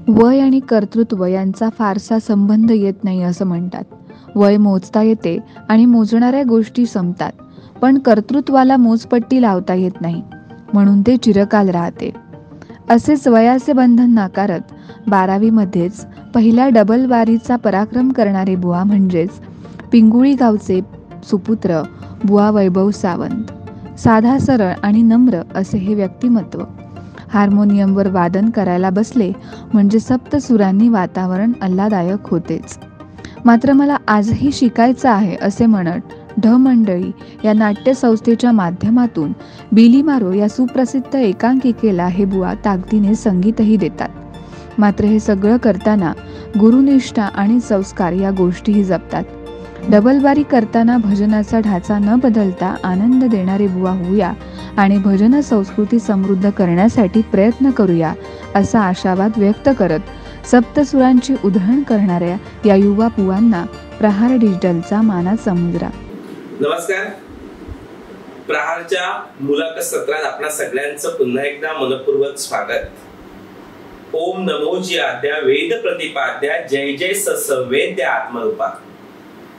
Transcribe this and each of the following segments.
वय आणि कर्तृत्व यांचा फारसा संबंध येत नाही असं म्हणतात. वय मोजता येते आणि मोजणाऱ्या गोष्टी संपतात, पण कर्तृत्वाला मोजपट्टी लावता येत नाही, म्हणून ते चिरकाल राहते. असेच वयाचे बंधन नाकारत 12वीमध्येच पहिल्या डबल बारीचा पराक्रम करणारे बुवा म्हणजेच पिंगुळी गावचे सुपुत्र बुवा वैभव सावंत. साधा सरळ आणि नम्र असे हे व्यक्तिमत्व. हार्मोनियमवर वादन करायला बसले म्हणजे सप्तसुरांनी वातावरण आल्हाददायक होतेच. मात्र मला आजही शिकायचं आहे असे म्हणत ढ मंडळी या नाट्यसंस्थेच्या माध्यमातून बिलीमारो या सुप्रसिद्ध एकांकिकेला हे बुवा ताकदीने संगीतही देतात. मात्र हे सगळं करताना गुरुनिष्ठा आणि संस्कार या गोष्टीही जपतात. डबलबारी करताना भजनाचा ढाचा न बदलता आनंद देणारे बुवा होऊया आणि भजन संस्कृती समृद्ध करण्यासाठी प्रयत्न करूया असा आशावाद व्यक्त करत सप्तसुरांची उधळण करणाऱ्या या युवा बुवांना प्रहार डिजिटलचा मानाचा मुजरा. नमस्कार. प्रहारच्या मुलाखत सत्रात आपल्या सगळ्यांचं पुन्हा एकदा मनपूर्वक स्वागत. ओम नमोजी आद्या वेद प्रतिपाद्या जय जय सवेद्य आत्मरूपा.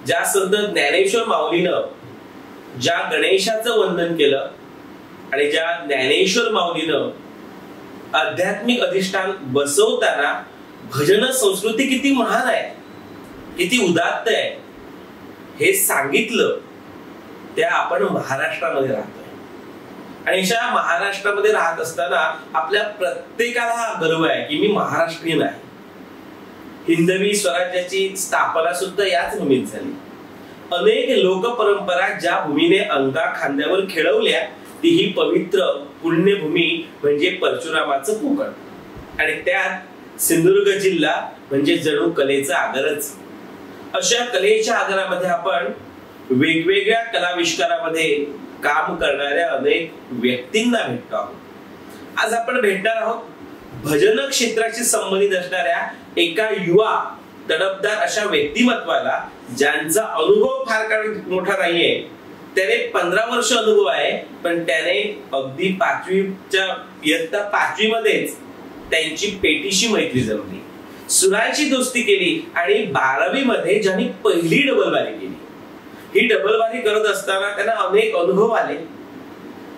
ज्या संत ज्ञानेश्वर माऊलीनं ज्या गणेशाचं वंदन केलं आणि ज्या ज्ञानेश्वर माऊलीनं आध्यात्मिक अधिष्ठान बसवताना भजन संस्कृती किती महान आहे, किती उदात्त आहे हे सांगितलं, त्या आपण महाराष्ट्रामध्ये राहतोय. आणि अशा महाराष्ट्रामध्ये राहत असताना आपल्या प्रत्येकाला हा गर्व आहे की मी महाराष्ट्रीयन आहे. हिंदवी स्वराज्याची स्थापना सुद्धा याच भूमीत झाली. अनेक लोकपरंपरा ज्या भूमीने अंगा खांद्यावर खेळवल्या ती ही पवित्र पुण्यभूमी म्हणजे परशुरामाचं कोकण. आणि त्यात सिंधुदुर्ग जिल्हा म्हणजे जणू कलेचा आगरच. अशा कलेच्या आगरामध्ये आपण वेगवेगळ्या कलाविष्कारामध्ये काम करणाऱ्या अनेक व्यक्तींना भेटतो आहोत. आज आपण भेटणार आहोत भजन क्षेत्राशी संबंधित असणाऱ्या एका युवा तडफदार अशा व्यक्तिमत्वाला, ज्यांचा अनुभव फार काही मोठा नाहीये. त्याने 15 वर्ष अनुभव आहे, पण त्याने अगदी 5वीच्या इयत्ता 5वी मध्येच त्यांची पेटीशी मैत्री जमली, सुराची दोस्ती केली आणि 12वी मध्ये ज्यांनी पहिली डबलबारी केली. ही डबलबारी करत असताना त्यांना अनेक अनुभव आले.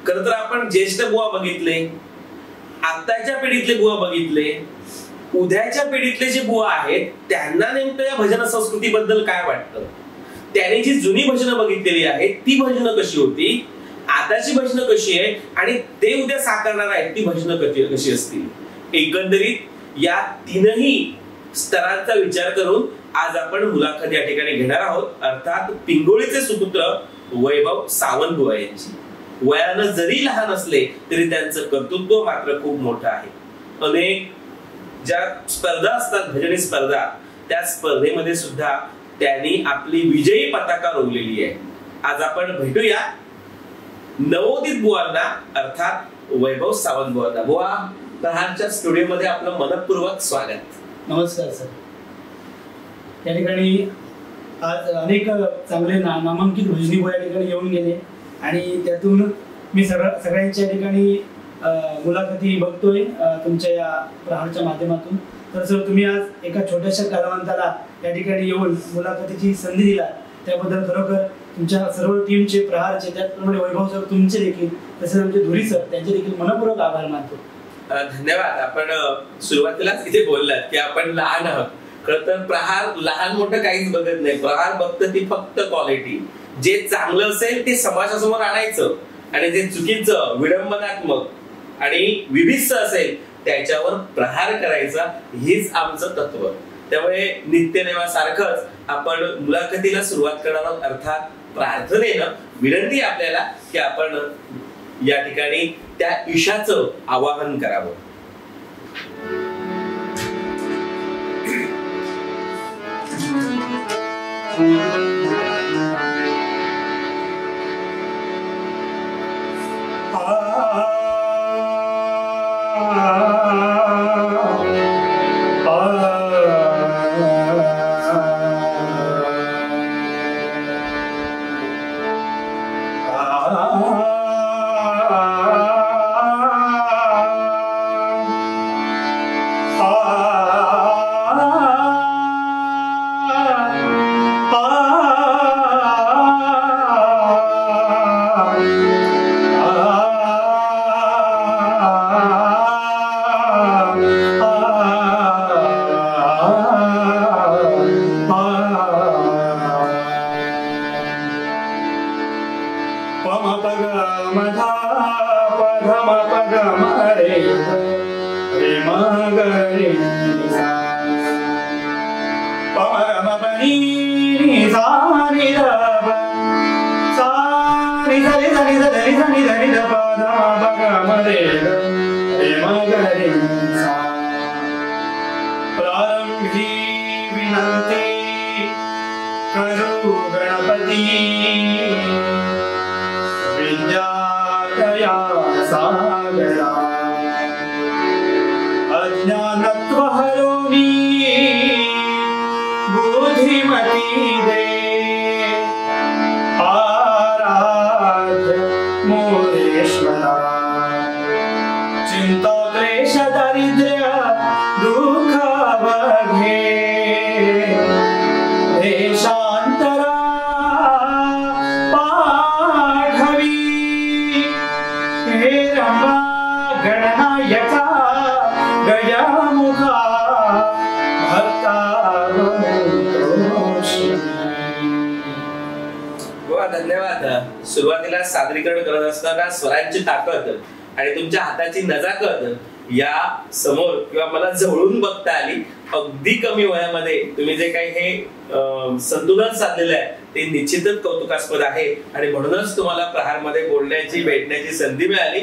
खरं तर आपण ज्येष्ठ बुवा बघितले, आताच्या पिढीतले बुवा बघितले, उद्याच्या पिढीतले जे बुवा आहेत त्यांना नेमकं या भजन संस्कृतीबद्दल काय वाटतं, त्याने जी जुनी भजनं बघितलेली आहेत ती भजनं कशी होती, आताची भजनं कशी आहे आणि ते उद्या साकारणार आहेत ती भजनं कशी असतील. एकंदरीत या तीनही स्तरांचा विचार करून आज आपण मुलाखत या ठिकाणी घेणार आहोत. अर्थात पिंगोळीचे सुपुत्र वैभव सावंत बुवा यांची. वयानं जरी लहान असले तरी त्यांचं कर्तृत्व मात्र खूप मोठं आहे. अनेक ज्या स्पर्धा असतात भजनी स्पर्धा, त्या स्पर्धेमध्ये सुद्धा त्यांनी आपली विजयी पताका रोवलेली आहे. आज आपण भेटूया नवोदित बुवांना, अर्थात वैभव सावंत बुवांना. बुवा, प्रहारच्या स्टुडिओमध्ये आपलं मनपूर्वक स्वागत. नमस्कार सर. या ठिकाणी आज अनेक चांगले नामांकित भजनी बुवा या ठिकाणी येऊन गेले आणि त्यातून मी सगळ्यांच्या ठिकाणी मुलाखती बघतोय तुमच्या या प्रहारच्या माध्यमातून. तर सर, तुम्ही आज एका छोट्याशा कलावंताला या ठिकाणी येऊन मुलाखतीची संधी दिला, त्याबद्दल खरोखर तुमच्या सर्व टीमचे, प्रहारचे, त्याचप्रमाणे वैभव सर तुमचे देखील, तसेच आमचे धुरी सर, त्यांचे देखील मनपूर्वक आभार मानतो. धन्यवाद. आपण सुरुवातीलाच इथे बोललात की आपण लहान आहोत. खरं तर प्रहार लहान मोठं काहीच बघत नाही. प्रहार बघतं ती फक्त क्वालिटी. जे चांगलं असेल ते समाजासमोर आणायचं आणि जे चुकीचं, विडंबनात्मक आणि विभिन्न असेल त्याच्यावर प्रहार करायचा, हेच आमचं तत्व. त्यामुळे नित्यनेमासारखंच आपण मुलाखतीला सुरुवात करणार आहोत. अर्थात प्रार्थनेनं विनंती आपल्याला की आपण या ठिकाणी त्या ईशाचं आवाहन करावं. Ah म धा प ध म प ग म रे रे म ग रे सा प म ग म प नि नि सा नि ध प सा नि ध नि ध नि ध नि ध नि ध नि ध प ध म प ग म रे रे म ग रे सा प्रारंभी विनंती करू गणपती विद्यादया सागरा अज्ञानत्व हरोनी बुद्धिमती दे आराध्य मोरेश्वरा चिंता क्लेश दारिद्र्य दुःख बघे देशांतरा पाठवी हे रंबा गणनायका गजामुखा भक्ता धन्यवाद. सुरुवातीला सादरीकरण करत असताना स्वरांची ताकद आणि तुमच्या हाताची नजाकत या समोर किंवा मला जवळून बघता आली. अगदी कमी वयामध्ये तुम्ही जे काही हे संतुलन साधलेलं आहे ते निश्चितच कौतुकास्पद आहे आणि म्हणूनच तुम्हाला प्रहारमध्ये बोलण्याची भेटण्याची संधी मिळाली.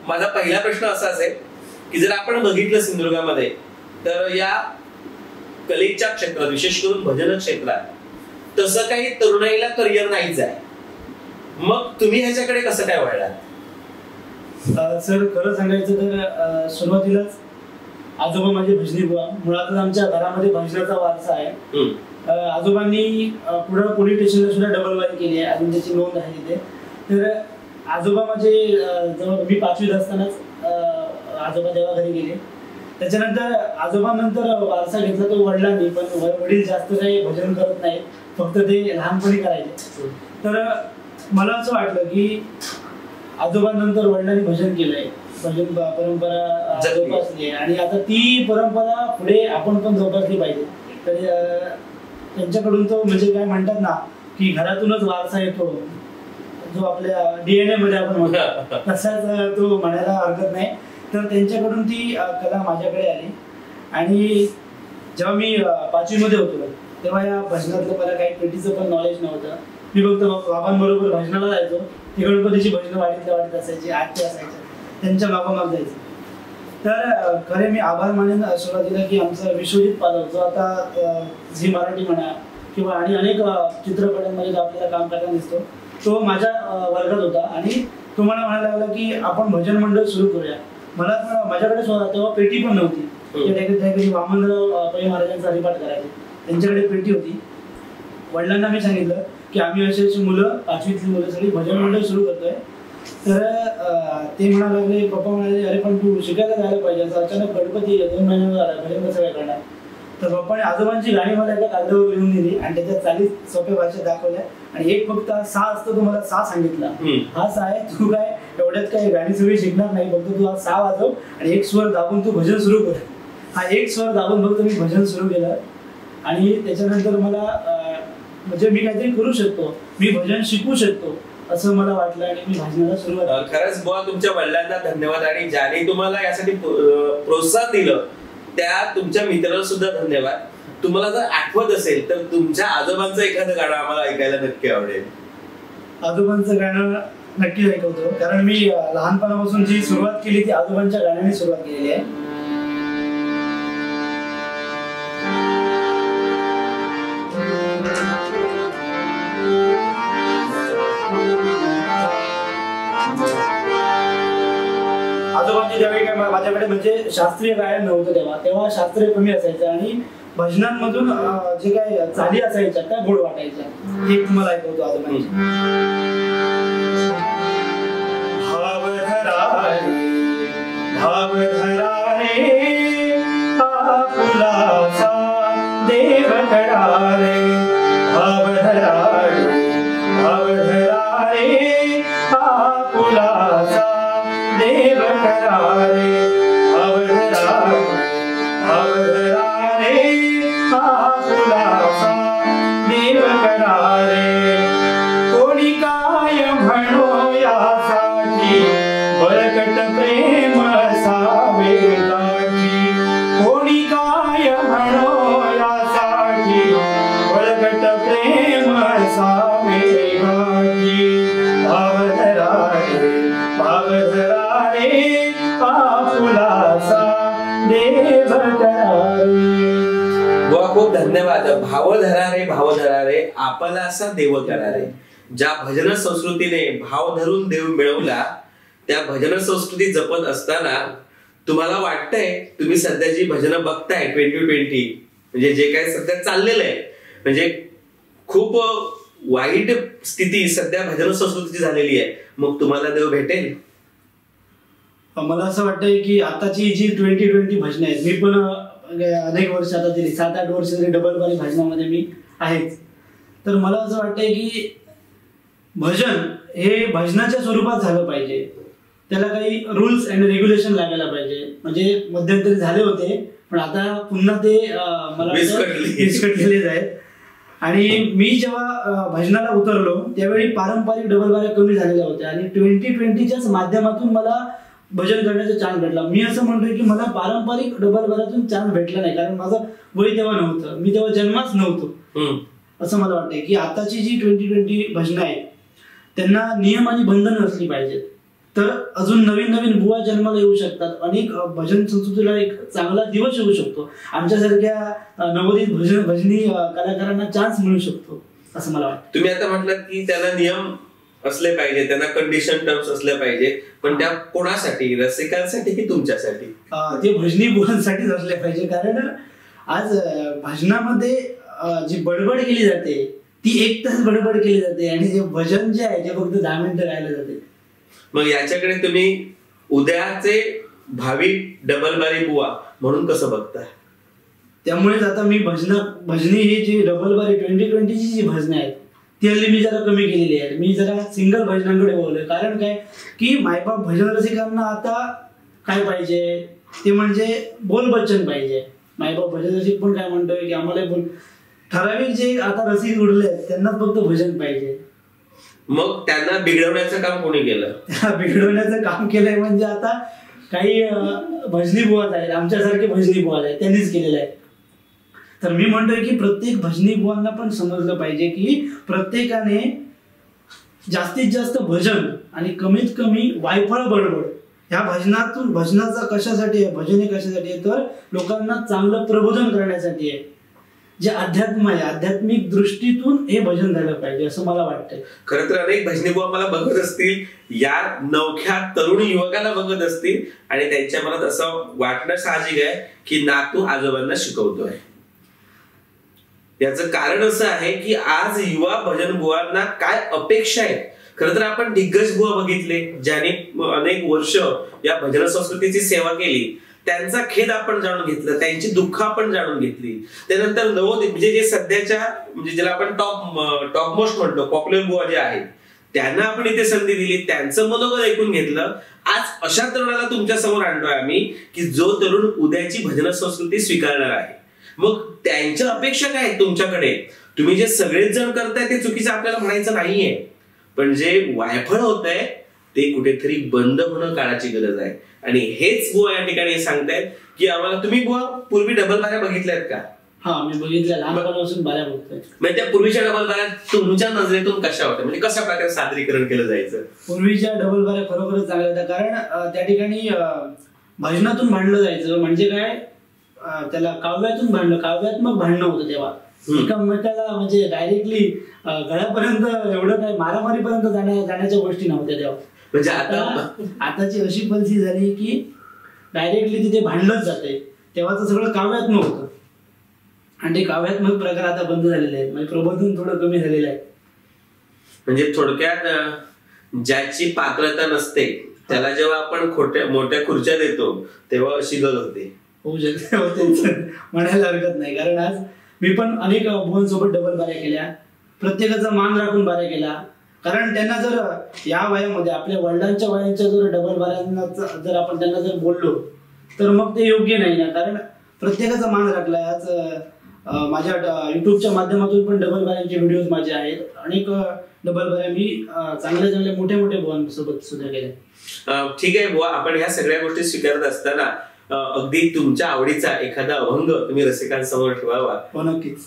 माझा पहिला प्रश्न असा असेल की जर आपण बघितलं सिंधुदुर्गामध्ये तर या कलेच्या क्षेत्रात विशेष करून भजन क्षेत्रात तसं काही तरुणाईला करिअर नाहीच आहे. मग तुम्ही ह्याच्याकडे कसं काय वळलात? सर खरं सांगायचं तर सुरुवातीलाच आजोबा माझे भजनी बुवा, मुळातच आमच्या घरामध्ये भजनाचा वारसा आहे. आजोबांनी पुढे पोलीस स्टेशनला सुद्धा डबल वारी केली आहे, अजून त्याची नोंद आहे तिथे. तर आजोबा माझे जवळ मी 5वीत असतानाच आजोबा देवाघरी गेले. त्याच्यानंतर आजोबांनंतर वारसा घेतला तो वडिलांनी, पण वडील जास्त काही भजन करत नाही, फक्त ते लहानपणी करायचे. तर मला असं वाटलं की आजोबांनंतर वडिलांनी भजन केलंय, भजन परंपरा जोपासली आहे आणि आता ती परंपरा पुढे आपण पण जोपासली पाहिजे. तर त्यांच्याकडून तो म्हणजे काय म्हणतात ना की घरातूनच वारसा येतो, जो आपल्या DNA मध्ये आपण म्हणतो तसाच तो म्हणायला हरकत नाही. तर त्यांच्याकडून ती कला माझ्याकडे आली आणि जेव्हा मी 5वी मध्ये होतो तेव्हा या भजनातलं मला काही पेटीचं पण नॉलेज नव्हतं. मी फक्त बाबांबरोबर भजनाला जायचो. ती गणपतीची भजनं वाढीत असायची, आरती असायच्या, त्यांच्या मागोमाग जायचं. तर खरे मी आभार मानेन सुरुवातीला की आमचा विश्वजित पालव जो आता झी मराठी म्हणा किंवा आणि अनेक चित्रपटांमध्ये जो आपल्याला काम करताना दिसतो, तो माझ्या वर्गात होता आणि तो मला म्हणायला लागला की आपण भजन मंडळ सुरू करूया. मला माझ्याकडे तेव्हा पेटी पण नव्हती. त्याकडे वामनराव पै महाराजांचा हरिपाठ करायचे, त्यांच्याकडे पेटी होती. वडिलांना मी सांगितलं की आम्ही अशी मुलं 5वीतली मुलं सगळी भजन मंडळ सुरू करतोय. तर ते म्हणायला लागले, पप्पा म्हणाले अरे पण तू शिकायला जायला पाहिजे, असं अचानक गणपती 2 महिन्यावर झाला, भजन कसं काय करणार. तर पप्पाने आजोबांची गाणी मला एका कागदावर लिहून दिली आणि त्याच्यात 40 सोप्या भाषेत दाखवल्या आणि एक फक्त सा असतो, तो मला सा सांगितला, हा सा आहे, तू काय एवढ्यात काय गाणी सगळी शिकणार नाही, फक्त तू हा सा वाजव आणि एक स्वर दाबून तू भजन सुरू कर. हा एक स्वर दाबून फक्त मी भजन सुरू केलं आणि त्याच्यानंतर मला म्हणजे मी काहीतरी करू शकतो, मी भजन शिकू शकतो असं मला वाटलं आणि मी भजनाला सुरुवात. खरंच बुवा तुमच्या वडिलांना धन्यवाद आणि ज्याने तुम्हाला यासाठी प्रोत्साहन दिलं त्या तुमच्या मित्राला सुद्धा धन्यवाद. तुम्हाला जर आठवत असेल तर तुमच्या आजोबांचं एखादं गाणं आम्हाला ऐकायला नक्की आवडेल. आजोबांचं गाणं नक्की ऐकवतो, कारण मी लहानपणापासून जी सुरुवात केली ती आजोबांच्या गाण्याने सुरुवात केलेली आहे. आजोबांची ज्यावेळी काय माझ्याकडे म्हणजे शास्त्रीय गायन नव्हतं तेव्हा शास्त्रीय कमी असायचं आणि भजनांमधून जे काय चाली असायच्या त्या गोड वाटायच्या. हे तुम्हाला ऐकवतो आजोबांची. भावधरा रे आपुलासा देव करा रे, भावधरा रे आपुलासा देव करा रे, भावधरा रे आपुलासा देव करा रे. कोणी काय म्हणो या खूप धन्यवाद. भाव धरा रे आपला असा देव करा रे. ज्या भजन संस्कृतीने भाव धरून देव मिळवला त्या भजन संस्कृती जपत असताना तुम्हाला वाटतंय तुम्ही सध्या जी भजनं बघताय 2020 म्हणजे जे काय सध्या चाललेलं आहे म्हणजे खूप वाईट स्थिती सध्या भजन संस्कृतीची झालेली आहे, मग तुम्हाला देव भेटेल? मला असं वाटतंय की आताची जी 2020 भजनं आहेत, मी पण अनेक वर्ष आता तरी 7-8 वर्ष तरी डबल बारी भजनामध्ये मी आहेच, तर मला असं वाटतंय की भजन हे भजनाच्या स्वरूपात झालं पाहिजे. त्याला काही रूल्स अँड रेग्युलेशन लागायला पाहिजे. म्हणजे मध्यंतरी झाले होते पण आता पुन्हा ते मला विस्कटलेले आहेत. आणि मी जेव्हा भजनाला उतरलो त्यावेळी पारंपरिक डबल बाऱ्या कमी झालेल्या होत्या आणि 2020च्याच माध्यमातून मला भजन करण्याचा चान्स भेटला. मी असं म्हणतोय की मला पारंपरिक डबल बाऱ्यातून चान्स भेटला नाही, कारण माझं वय तेव्हा नव्हतं, मी तेव्हा जन्माच नव्हतो. असं मला वाटतंय की आताची जी 2020 भजनं आहेत त्यांना नियम आणि बंधनं असली पाहिजेत, तर अजून नवीन नवीन बुवा जन्माला येऊ शकतात. अनेक भजन संस्कृतीला एक चांगला दिवस येऊ शकतो. आमच्यासारख्या नवोदित भजनी कलाकारांना चान्स मिळू शकतो असं मला वाटतं. तुम्ही आता म्हटलं की त्यांना नियम असले पाहिजे, त्यांना कंडिशन टर्म्स असले पाहिजे, पण त्या कोणासाठी? रसिकांसाठी की तुमच्यासाठी? ते भजनी बुवांसाठीच असले पाहिजे, कारण आज भजनामध्ये जी बडबड केली जाते ती 1 तास बडबड केली जाते आणि जे भजन जे आहे ते फक्त 10 मिनिटं गायला जाते. मग याच्याकडे तुम्ही उद्याचे भावी डबल बारी बुवा म्हणून कसं बघता? त्यामुळेच आता मी भजनी ही जी डबल बारी 2020ची जी भजनं आहेत ती हल्ली मी जरा कमी केलेली आहे. मी जरा सिंगल भजनांकडे बोललोय. कारण काय की मायबाप भजन रसिकांना आता काय पाहिजे ते म्हणजे बोलबच्चन पाहिजे. मायबाप भजन रसिक पण काय म्हणतोय की आम्हाला ठराविक जे आता रसिक उरले आहेत त्यांना फक्त भजन पाहिजे. मग त्यांना बिघडवण्याचं काम कोणी केलं? बिघडवण्याचं काम केलंय म्हणजे आता काही भजनी बुवाच आहेत, आमच्यासारखे भजनी बुवा आहेत, त्यांनीच केलेलं आहे. तर मी म्हणतोय की प्रत्येक भजनी बुवांना पण समजलं पाहिजे की प्रत्येकाने जास्तीत जास्त भजन आणि कमीत कमी वायफळ बडबड ह्या भजनातून, भजनाचा कशासाठी आहे, भजन हे कशासाठी आहे तर लोकांना चांगलं प्रबोधन करण्यासाठी आहे. जे अध्यात्म आहे आध्यात्मिक दृष्टीतून हे भजन झालं पाहिजे असं मला वाटतंय. खरं तर अनेक भजनी बुवा मला बघत असतील, या नवख्या तरुण युवकाला बघत असतील आणि त्यांच्या मनात असं वाटणं साहजिक आहे की नातू आजोबांना शिकवतोय. याचं कारण असं आहे की आज युवा भजन बुवांना काय अपेक्षा आहेत. खरं तर आपण दिग्गज बुवा बघितले ज्यांनी अनेक वर्ष या भजन संस्कृतीची सेवा केली, त्यांचा खेद आपण जाणून घेतलं, त्यांची दुःख आपण जाणून घेतली. त्यानंतर नवोदित म्हणजे जे सध्याच्या म्हणजे ज्याला आपण टॉप मोस्ट म्हणतो पॉप्युलर बुवा जे आहेत त्यांना आपण इथे संधी दिली, त्यांचं मनोगत ऐकून घेतलं. आज अशा तरुणाला तुमच्या समोर आणतोय आम्ही की जो तरुण उद्याची भजन संस्कृती स्वीकारणार आहे. मग त्यांच्या अपेक्षा काय आहेत तुमच्याकडे? तुम्ही जे सगळेच जण करताय ते चुकीचं आपल्याला म्हणायचं नाहीये, पण जे वायफळ होत आहे ते कुठेतरी बंद होणं काळाची गरज आहे. आणि हेच बुवा या ठिकाणी सांगतायत की आम्हाला, तुम्ही बुवा पूर्वी डबल बाऱ्या बघितल्यात का? हा, मी बघितल्या, लहानपणापासून बाऱ्या बघतोय. म्हणजे त्या पूर्वीच्या डबल बाऱ्या तुमच्या नजरेतून कशा होत्या, म्हणजे कशा प्रकारे सादरीकरण केलं जायचं? पूर्वीच्या डबल बाऱ्या खरोखरच चांगल्या होत्या, कारण त्या ठिकाणी भजनातून भांडलं जायचं. म्हणजे काय, त्याला काव्यातून काव्यात्मक भांडणं होतं तेव्हा. एकमेकाला म्हणजे डायरेक्टली गळ्यापर्यंत एवढं काय मारामारीपर्यंत जाण्याच्या गोष्टी नव्हत्या तेव्हा. म्हणजे आताची अशी परिस्थिती झाली की डायरेक्टली तिथे भांडलंच जाते. तेव्हाच सगळं काव्यात्मक होतं आणि ते काव्यात्मक प्रकार आता बंद झालेले आहेत. म्हणजे प्रबोधन थोडं कमी झालेलं आहे. म्हणजे थोडक्यात ज्याची पात्रता नसते त्याला जेव्हा आपण मोठ्या खुर्च्या देतो तेव्हा अशी गल होते. होऊ शकते, होते म्हणायला हरकत नाही. कारण आज मी पण अनेक बुवांसोबत डबल बाऱ्या केल्या, प्रत्येकाचा मान राखून बाऱ्या केल्या. कारण त्यांना जर या वयामध्ये आपल्या वडिलांच्या वयांच्या जर डबल बाऱ्यांना जर आपण त्यांना जर बोललो तर मग ते योग्य नाही ना. कारण प्रत्येकाचा मान राखलाय. आज माझ्या युट्यूबच्या माध्यमातून पण डबल बाऱ्यांचे व्हिडिओज माझे आहेत. अनेक डबल बाऱ्या मी चांगल्या मोठ्या बुवांसोबत सुद्धा केल्या. ठीक आहे बुवा, आपण ह्या सगळ्या गोष्टी स्वीकारत असताना अगदी तुमच्या आवडीचा एखादा अभंग तुम्ही रसिकांसमोर ठेवावा. हो, नक्कीच.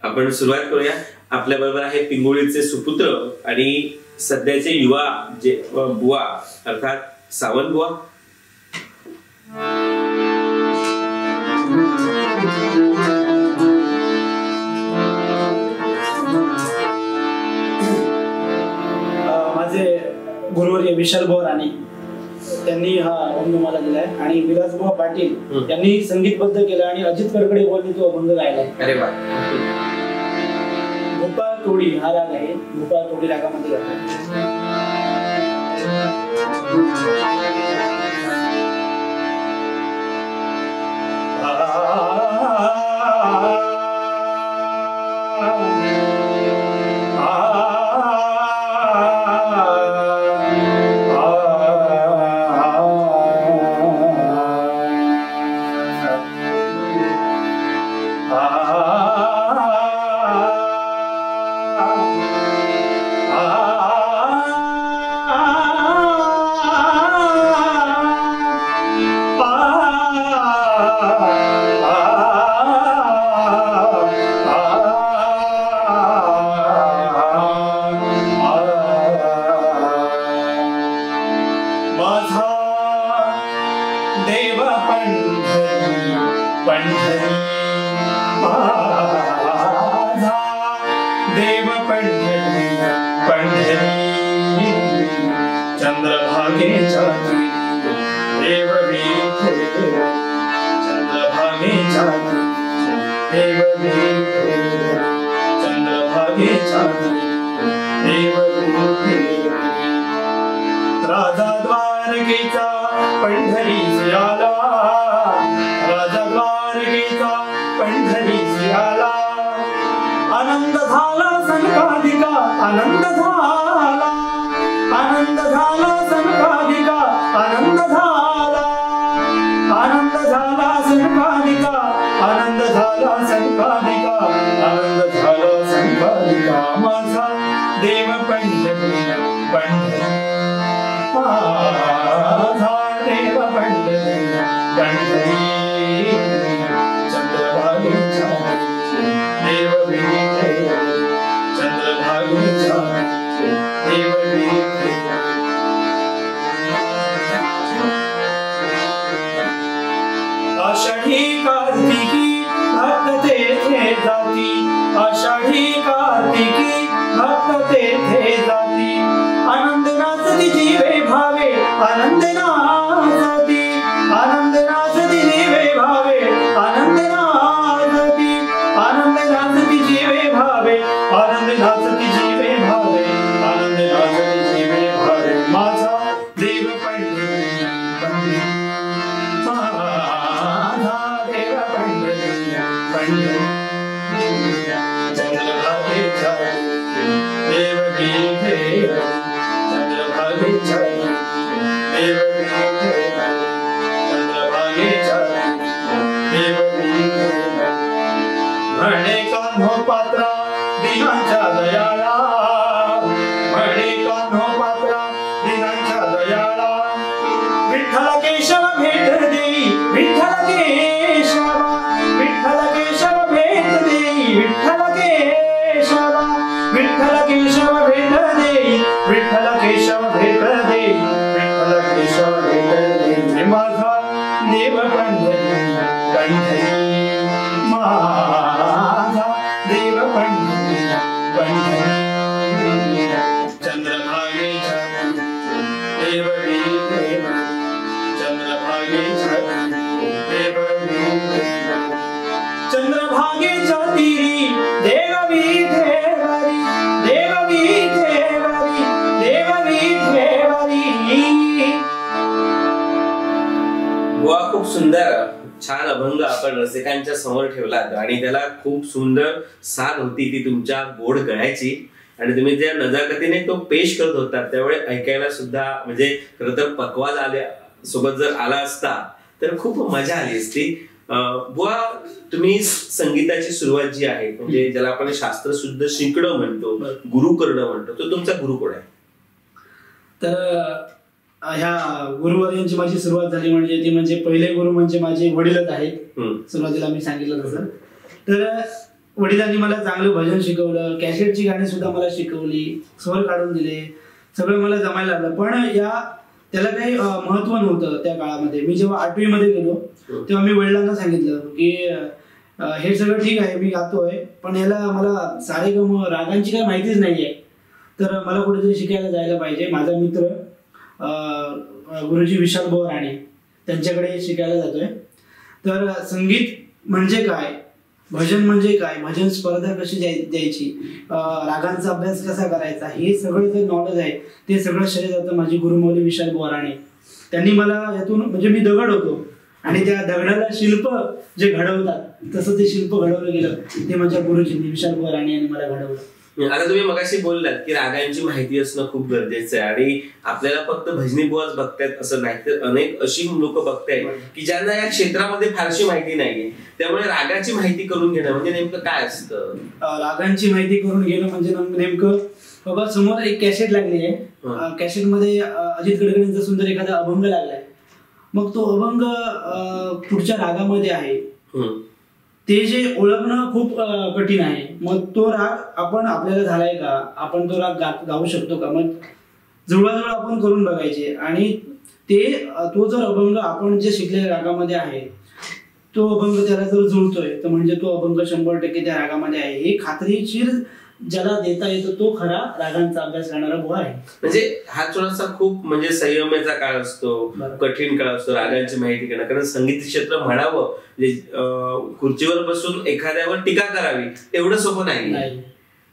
आपण सुरुवात करूया. आपल्या बरोबर आहे पिंगुळीचे सुपुत्र आणि सध्याचे युवा जे बुवा अर्थात सावंत बुवा. माझे गुरुवर्य विशाल बुवा राणे त्यांनी हा अभंग मला दिलाय आणि विलासबुवा पाटील यांनी संगीतबद्ध केलं आणि अजित कडकडे बोलनी तो अभंग गायलाय. अरे वा. भोपाळ तोडी हा राग आहे. भोपाळ तोडी रागामध्ये गातो. राजा द्वारकेचा पंढरीस आला. राजा द्वारकेचा पंढरीस आला. आनंद झाला सनकादिका. आनंद झाला. आनंद झाला सनकादिका. आनंद झाला. आनंद झाला सनकादिका. आनंद झाला सनकादिका. आनंद झाला सनकादिका. माझा देव पंढरी पंढरी. माझा देव पंढरी पंढरी. चंद्रभागेच्या देव भेटे. चंद्रभागेच्या देव भेटे. आषाढी कार्तिकी भक्त तेथे जाती. आषाढी कार्तिकी भक्त तेथे जाती. आनंद नाचती जीवे भावे. आनंद नाचती. आनंद नाचती जीवे भावे. आनंद नाचती. आनंद नाचती जीवे भावे. आनंद नाचती जीवे भावे. आनंद नाचती जीवे भावे. माझा देव पंढरी पंढरी. माझा देव पंढरी पंढरी. चंद्रभागेच्या देव भेटे. चंद्रभागेच्या देव भेटे. चंद्रभागेच्या देव भेटे. म्हणे कान्हो पात्रा दिनांच्या दयाळा. म्हणे कान्हो पात्रा दिनांच्या दयाळा. विठ्ठल केशव भेट देई. विठ्ठल केशव. विठ्ठल केशव भेट देई. विठ्ठल केशव. विठ्ठल केशव भेट देई. विठ्ठल केशव भेट देई. विठ्ठल केशव भेट देई. माझा देव पंढरी पंढरी. माझा देव पंढरी पंढरी. चंद्रभागेच्या देव भेटे. चंद्रभागेच्या देव भेटे. चंद्रभागेच्या तीरी देव विठेवरी. देव विठेवरी. देव विठेवरी. बुवा खूप सुंदर छान अभंग आपण रसिकांच्या समोर ठेवलात आणि त्याला खूप सुंदर साथ होती ती तुमच्या गोड गळ्याची. आणि तुम्ही ज्या नजाकतीने तो पेश करत होता त्यावेळी ऐकायला सुद्धा म्हणजे खरं तर पकवाज आल्या सोबत जर आला असता तर खूप मजा आली असती. बुवा तुम्ही संगीताची सुरुवात जी आहे म्हणजे ज्याला आपण शास्त्र शुद्ध शिकणं म्हणतो, गुरु करणं म्हणतो, तो तुमचा गुरु कोण आहे? तर ह्या गुरुवर्यांची माझी सुरुवात झाली म्हणजे ती म्हणजे पहिले गुरु म्हणजे माझे वडीलच आहेत. सुरुवातीला मी सांगितलं तसं. तर वडिलांनी मला चांगलं भजन शिकवलं, कॅसेटची गाणी सुद्धा मला शिकवली, स्वर काढून दिले, सगळं मला जमायला लागलं. पण त्याला काही महत्व नव्हतं त्या काळामध्ये. मी जेव्हा 8वी मध्ये गेलो तेव्हा मी वडिलांना सांगितलं की हे सगळं ठीक आहे, मी गातोय, पण याला मला सारेगम रागांची काही माहितीच नाहीये, तर मला कुठेतरी शिकायला जायला पाहिजे. माझा मित्र गुरुजी विशाल बुवा राणे त्यांच्याकडे शिकायला जातोय. तर संगीत म्हणजे काय, भजन म्हणजे काय, भजन स्पर्धा कशी द्यायची, रागांचा अभ्यास कसा करायचा, हे सगळं जे नॉलेज आहे ते सगळं श्रेय जातं माझी गुरुमौली विशाल बुवा राणे. त्यांनी मला यातून, म्हणजे मी दगड होतो आणि त्या दगडाला शिल्प जे घडवतात तसं ते शिल्प घडवलं गेलं ते माझ्या गुरुजींनी विशाल बुवा राणे यांनी मला घडवलं. आता तुम्ही मगाशी बोललात की रागांची माहिती असणं खूप गरजेचं आहे आणि आपल्याला फक्त भजनी बुवाच बघतायत असं नाही, तर अनेक अशी लोक बघतायत की ज्यांना या क्षेत्रामध्ये फारशी माहिती नाहीये. त्यामुळे रागाची माहिती करून घेणं म्हणजे नेमकं काय असतं? रागांची माहिती करून घेणं म्हणजे नेमकं बाबा समोर एक कॅसेट लागली आहे, कॅसेटमध्ये अजित कडकडेंचा सुंदर एखादा अभंग लागलाय, मग तो अभंग पुढच्या रागामध्ये आहे, ते जे ओळखणं खूप कठीण आहे. मग तो राग आपल्याला झालाय का, आपण तो राग गाऊ शकतो का, मग जुळवाजुळव आपण करून बघायचे. आणि तो जर अभंग आपण जे शिकलेल्या रागामध्ये आहे तो अभंग त्याला जर जुळतोय तर म्हणजे तो अभंग 100% त्या रागामध्ये आहे, हे खात्रीशीर ज्याला देता येतो तो खरा रागांचा अभ्यास करणारा बुवा आहे. म्हणजे हा थोडासा खूप म्हणजे संयमाचा काळ असतो, कठीण काळ असतो रागांची माहिती घेणं. कारण संगीत क्षेत्र म्हणावं खुर्चीवर बसून एखाद्यावर टीका करावी एवढं सोपं नाही.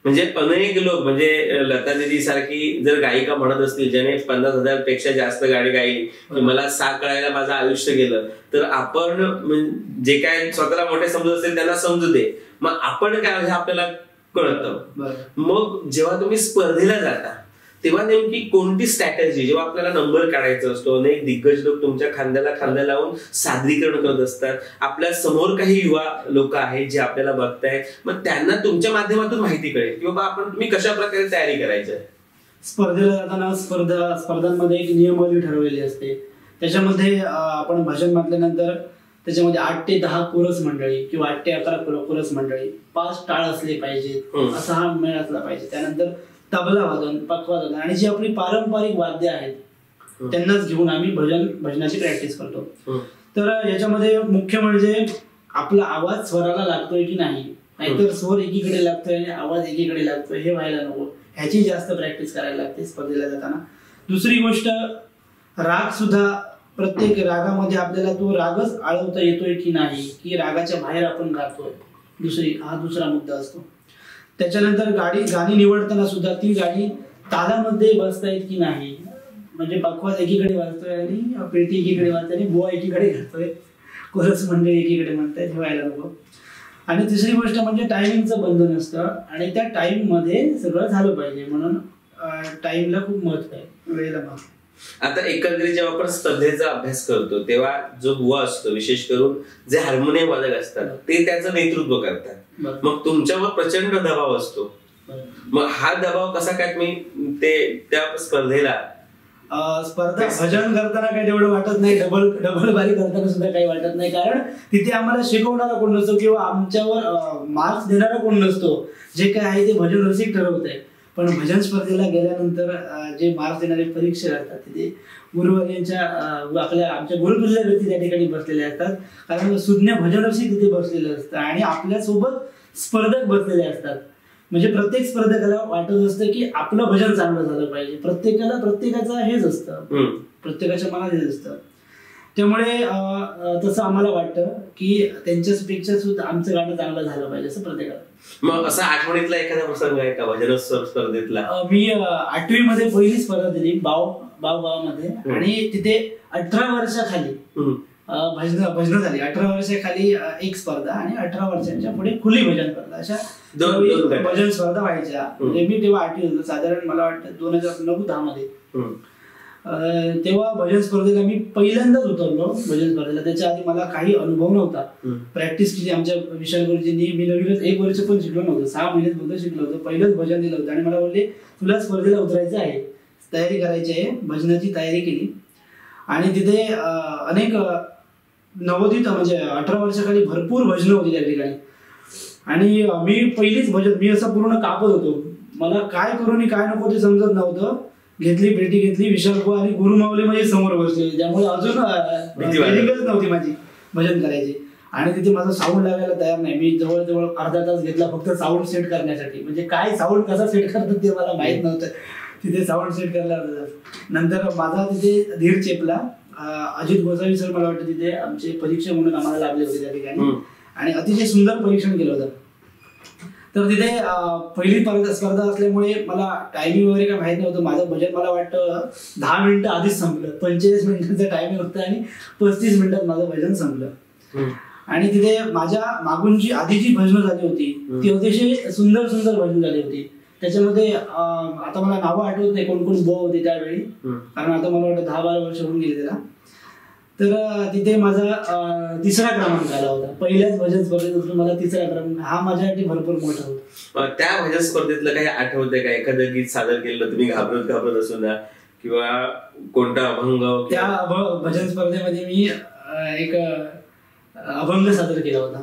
म्हणजे अनेक लोक, म्हणजे लता दीदी सारखी जर गायिका म्हणत असतील ज्याने 50,000 पेक्षा जास्त गाणी गायली की मला सा कळायला माझं आयुष्य गेलं, तर आपण जे काय स्वतःला मोठे समजत असेल त्यांना समजू दे, मग आपण काय हे आपल्याला कळतं. मग जेव्हा तुम्ही स्पर्धेला जाता तेव्हा नेमकी कोणती स्ट्रॅटेजी, जेव्हा आपल्याला नंबर काढायचा असतो, अनेक दिग्गज लोक तुमच्या खांद्याला खांदा लावून सादरीकरण करत असतात, आपल्या समोर काही युवा लोक आहेत जे आपल्याला बघतायत, मग त्यांना तुमच्या माध्यमातून माहिती कळेल की बाबा तुम्ही कशा प्रकारे तयारी करायची. स्पर्धेला जाताना स्पर्धांमध्ये एक नियमावली ठरवलेली असते. त्याच्यामध्ये आपण भजन म्हटल्यानंतर त्याच्यामध्ये 8 ते 10 कोरस मंडळी किंवा 8 ते 11 कोरस मंडळी, 5 टाळ असले पाहिजेत, असा हा मेळ असला पाहिजे. त्यानंतर तबला वादन, पखवादन आणि जी आपली पारंपरिक वाद्य आहेत त्यांनाच घेऊन आम्ही भजनाची प्रॅक्टिस करतो. तर याच्यामध्ये मुख्य म्हणजे आपला आवाज स्वराला लागतोय की नाही, नाहीतर स्वर एकीकडे लागतोय आणि आवाज एकीकडे लागतोय हे व्हायला नको, ह्याची जास्त प्रॅक्टिस करायला लागते स्पर्धेला जाताना. दुसरी गोष्ट, राग सुद्धा प्रत्येक रागामध्ये आपल्याला तो रागच आळवता येतोय की नाही, की रागाच्या बाहेर आपण गातोय, हा दुसरा मुद्दा असतो. त्याच्यानंतर गाणी निवडताना सुद्धा ती गाणी तालामध्ये बसतायत की नाही, म्हणजे पखवाज एकीकडे वाजतोय आणि पेटी एकीकडे वाजतोय आणि बुवा एकीकडे घालतोय, कोरस मंडळी एकीकडे म्हणतायत, हे व्हायला नको. आणि तिसरी गोष्ट म्हणजे टायमिंगचं बंधन असतं आणि त्या टाइम मध्ये सगळं झालं पाहिजे, म्हणून टाइमला खूप महत्व आहे, वेळेला महत्व. आता एकंदरीत जेव्हा आपण स्पर्धेचा अभ्यास करतो तेव्हा जो बुवा असतो, विशेष करून जे हार्मोनियम वादक असतात ते त्याचं नेतृत्व करतात, मग तुमच्यावर प्रचंड दबाव असतो. मग हा दबाव कसा काय तुम्ही त्या स्पर्धेला भजन करताना काही तेवढं वाटत नाही, डबल बारी करताना सुद्धा काही वाटत नाही, कारण तिथे आम्हाला शिकवणारा कोण नसतो किंवा आमच्यावर मार्क्स देणारा कोण नसतो, जे काय आहे ते भजन रसिक ठरवत आहे. पण भजन स्पर्धेला गेल्यानंतर जे मार्क्स देणारे परीक्षक असतात तिथे गुरुवर्यांच्या आमच्या गुरुतुल्य व्यक्ती त्या ठिकाणी बसलेले असतात, कारण सुज्ञ भजन रसिक तिथे बसलेले असतात आणि आपल्यासोबत स्पर्धक बसलेले असतात. म्हणजे प्रत्येक स्पर्धकाला वाटत असतं की आपलं भजन चांगलं झालं पाहिजे, प्रत्येकाचं हेच असतं, प्रत्येकाच्या मनात हेच असतं. त्यामुळे तसं आम्हाला वाटतं की त्यांच्यापेक्षा सुद्धा आमचं गाणं चांगलं झालं पाहिजे असं प्रत्येकाला. मग असा आठवणीतला एखादा प्रसंग आहे का भजन स्पर्धेतला? मी 8वी मध्ये पहिली स्पर्धा दिली गावामध्ये आणि तिथे 18 वर्षाखाली भजन झाली. 18 वर्षाखाली एक स्पर्धा आणि 18 वर्षांच्या पुढे खुली भजन स्पर्धा, अशा भजन स्पर्धा व्हायच्या. मी तेव्हा 8वी होतो, साधारण मला वाटतं 2009-10 मध्ये. तेव्हा भजन स्पर्धेला मी पहिल्यांदाच उतरलो भजन स्पर्धेला. त्याच्या आधी मला काही अनुभव नव्हता. प्रॅक्टिस केली आमच्या विशाल गुरुजींनी. मी नवीनच 1 वर्ष पण शिकलो नव्हतं, 6 महिनेच फक्त शिकलो होतो. पहिलंच भजन दिलं होतं आणि मला बोलले तुला स्पर्धेला उतरायचं आहे, तयारी करायची आहे. भजनाची तयारी केली आणि तिथे अनेक नवोदित म्हणजे 18 वर्षाखाली भरपूर भजनं होती त्या ठिकाणी आणि मी पहिलीच भजन, मी असं पूर्ण कापत होतो, मला काय करू आणि काय नको ते समजत नव्हतं. घेतली पेटी घेतली, विशाल बुवा आणि गुरु माऊली माझे समोर बसले, त्यामुळे अजून फिलिंगच नव्हती माझी भजन करायची. आणि तिथे माझा साऊंड लागायला तयार नाही. मी जवळजवळ अर्धा तास घेतला फक्त साऊंड सेट करण्यासाठी. म्हणजे काय साऊंड कसा सेट करतात ते मला माहित नव्हतं. तिथे साऊंड सेट करायला नंतर माझा तिथे धीर चेपला. अजित गोसावी सर मला वाटतं तिथे आमचे परीक्षक म्हणून आम्हाला लागले होते त्या ठिकाणी आणि अतिशय सुंदर परीक्षण केलं होतं. तर तिथे पहिली स्पर्धा असल्यामुळे मला टायमिंग वगैरे काय माहित नव्हतं. माझं भजन मला वाटतं 10 मिनिटं आधीच संपलं. 45 मिनिटाचं टायमिंग होतं आणि 35 मिनिटात माझं भजन संपलं. आणि तिथे माझ्या मागून जी आधी जी भजनं झाली होती ती अतिशय सुंदर सुंदर भजन झाली होती. त्याच्यामध्ये आता मला नावं आठवत नाही कोण कोण बो होते त्यावेळी, कारण आता मला वाटतं 10-12 वर्ष होऊन गेले त्याला. तर तिथे माझा 3रा क्रमांक आला होता. पहिल्याच भजन स्पर्धेत मला 3रा क्रमांक, हा माझ्यासाठी भरपूर मोठा होता. त्या भजन स्पर्धेतलं काही आठवतंय का? एखादं गीत सादर केलं तुम्ही घाबरत असू ना, किंवा कोणता अभंग? त्या भजन स्पर्धेमध्ये मी एक अभंग सादर केला होता.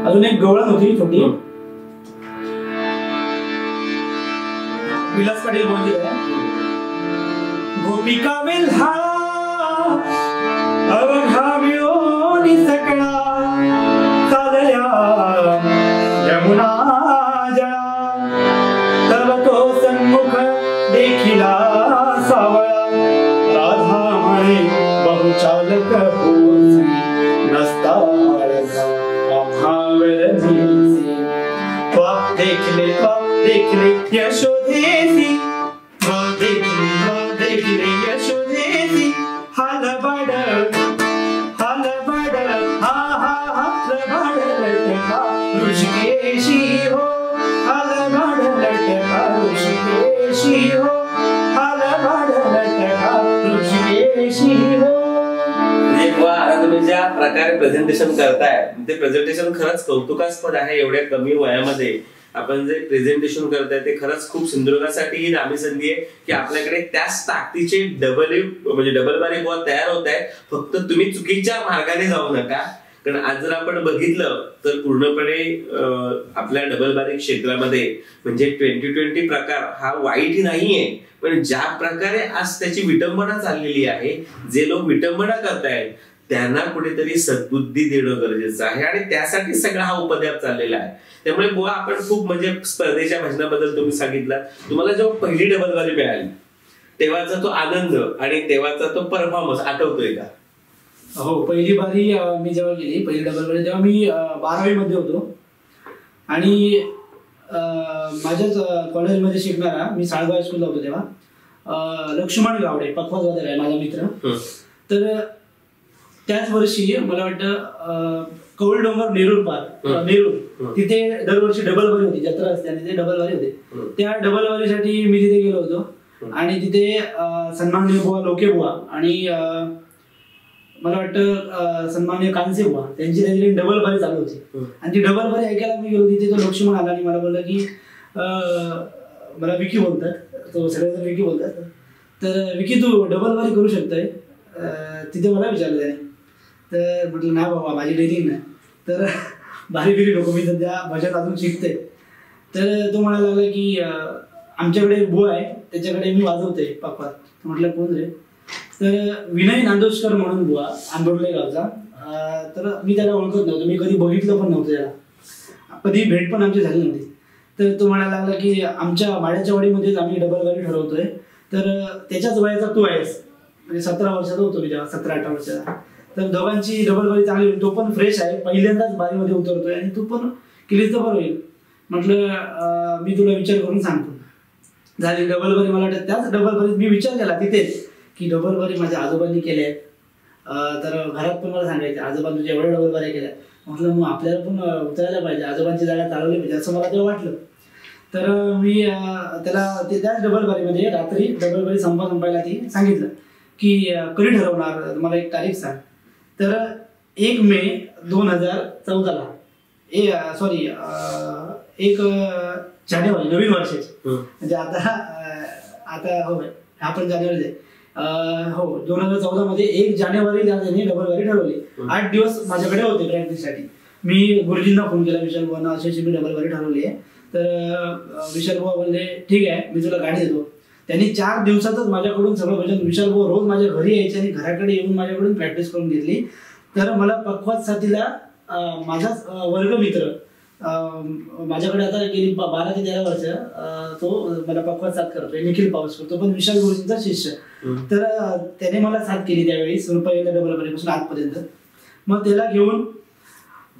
अजून एक गवळण होती छोटी, विलास पाटील बोलले, गोपिका विल्हा अवघा मिळून सकळा चालल्या यमुना जळा, तव तो सन्मुख देखिला सावळा, राधा म्हणे बहुचालक होसी नसता देखले यशोदेसी, देखले यशोदेसी, हलबड लटका ऋषिकेशी हो, हलबड लटका ऋषिकेशी हो, हलबड लटका ऋषिकेशी हो. तुम्ही ज्या प्रकारे प्रेझेंटेशन करताय ते प्रेझेंटेशन खरंच कौतुकास्पद आहे. एवढ्या कमी वयामध्ये आपण जे प्रेझेंटेशन करताय ते खरंच खूप सिंधुदुर्गासाठी ही नामी संधी आहे की आपल्याकडे त्याच ताकदीचे डबल बारी बुवा तयार होत आहेत. फक्त तुम्ही चुकीच्या मार्गाने जाऊ नका. कारण आज जर आपण बघितलं तर पूर्णपणे आपल्या डबल बारी क्षेत्रामध्ये म्हणजे 2020 प्रकार हा वाईट नाहीये, पण ज्या प्रकारे आज त्याची विटंबना चाललेली आहे, जे लोक विटंबना करतायत त्यांना कुठेतरी सद्बुद्धी देणं गरजेचं आहे आणि त्यासाठी सगळा हा उपद्व्याप चाललेला आहे. त्यामुळे बुवा आपण खूप म्हणजे स्पर्धेच्या भजनाबद्दल तुम्ही सांगितलं, तुम्हाला जेव्हा पहिली डबल बारी मिळाली तेव्हाचा तो आनंद आणि तेव्हाचा तो परफॉर्मन्स आठवतोय का? हो, पहिली बारी मी जेव्हा गेली, पहिली डबल बारी तेव्हा मी 12वी मध्ये होतो आणि माझ्याच कॉलेजमध्ये शिकणारा, मी साळगाव स्कूलला होतो तेव्हा, लक्ष्मण गावडे पखवाजवादक आहे माझा मित्र. तर त्याच वर्षी मला वाटतं कौलडोंगर नेरूर पार्क नेरूर तिथे दरवर्षी डबल बारी होती, जत्रा असते आणि तिथे डबल बारी होते. त्या डबल बारीसाठी मी तिथे गेलो होतो आणि तिथे सन्माननीय बुवा लोके बुवा आणि मला वाटतं सन्माननीय कांसे बुवा त्यांची त्याची डबल बारी चालू होती आणि ती डबल बारी ऐकायला मी गेलो. तिथे तो लक्ष्मण आला आणि मला बोलला की मला विकी बोलतात, तो सगळेजण विकी बोलतात, तर विकी तू डबल बारी करू शकतोय? तिथे मला विचारलं त्याने. तर म्हटलं नाही बाबा माझी डेटिंग नाही, तर बारी बिरी नको, मी सध्या भजन अजून शिकते. तर तो म्हणायला लागला की आमच्याकडे बुवा आहे त्याच्याकडे मी वाजवते पापात. म्हटलं कोण रे? तर विनय नांदोशकर म्हणून बुवा, आंबोडले गावचा. तर मी त्याला ओळखत नव्हतो, मी कधी बघितलं पण नव्हतं त्याला. कधी भेट पण आमची झाली नव्हती. तर तो म्हणायला लागला की आमच्या माड्याच्या वाडीमध्येच आम्ही डबल बारी ठरवतोय, तर त्याच्याच वयाचा तू आहेस, म्हणजे 17 वर्षाचा होतो मी जेव्हा, 17-18 वर्षाचा. तर दोघांची डबल बारी चांगली होईल, तो पण फ्रेश आहे, पहिल्यांदाच बारीमध्ये उतरतोय आणि तू पण केलीस तर बरं होईल. म्हटलं मी तुला विचार करून सांगतो. झाली डबल बारी. मला वाटतं त्याच डबल बारीत मी विचार केला तिथेच की डबल बारी माझ्या आजोबांनी केल्या आहेत, तर घरात पण मला सांगायचे आजोबा तुझ्या एवढ्या डबल बारी केल्या. म्हटलं मग आपल्याला पण उतरायला पाहिजे, आजोबांची जागा चालवली पाहिजे असं मला तेव्हा वाटलं. तर मी त्याला त्याच डबल बारीमध्ये रात्री डबल बारी संपायला ती सांगितलं की कधी ठरवणार, मला एक तारीख सांग. तर 1 मे 2014ला 1 जानेवारी नवीन वर्षाची, म्हणजे आता हो आपण जानेवारी हो 2014 मध्ये 1 जानेवारी त्यांनी डबल बारी ठरवली. 8 दिवस माझ्याकडे होते प्रॅक्टिससाठी. मी गुरुजींना फोन केला, विशाल बुवांना अशी मी डबल बारी ठरवली आहे. तर विशाल बुवा बोलले ठीक आहे मी तुला गाडी देतो. त्यांनी 4 दिवसातच माझ्याकडून सगळं भजन, विशाल बुवा रोज माझ्या घरी यायचे आणि घराकडे येऊन माझ्याकडून प्रॅक्टिस करून घेतली. तर मला पखवाज साथीला माझाच वर्गमित्र माझ्याकडे आता गेली 12 ते 13 वर्ष तो मला पखवाज साथ करतोय, निखिल पाऊस करतो, पण विशाल गुरुजींचा शिष्य. तर त्याने मला साथ केली त्यावेळी पहिल्या डबल बारीपासून आजपर्यंत. मग त्याला घेऊन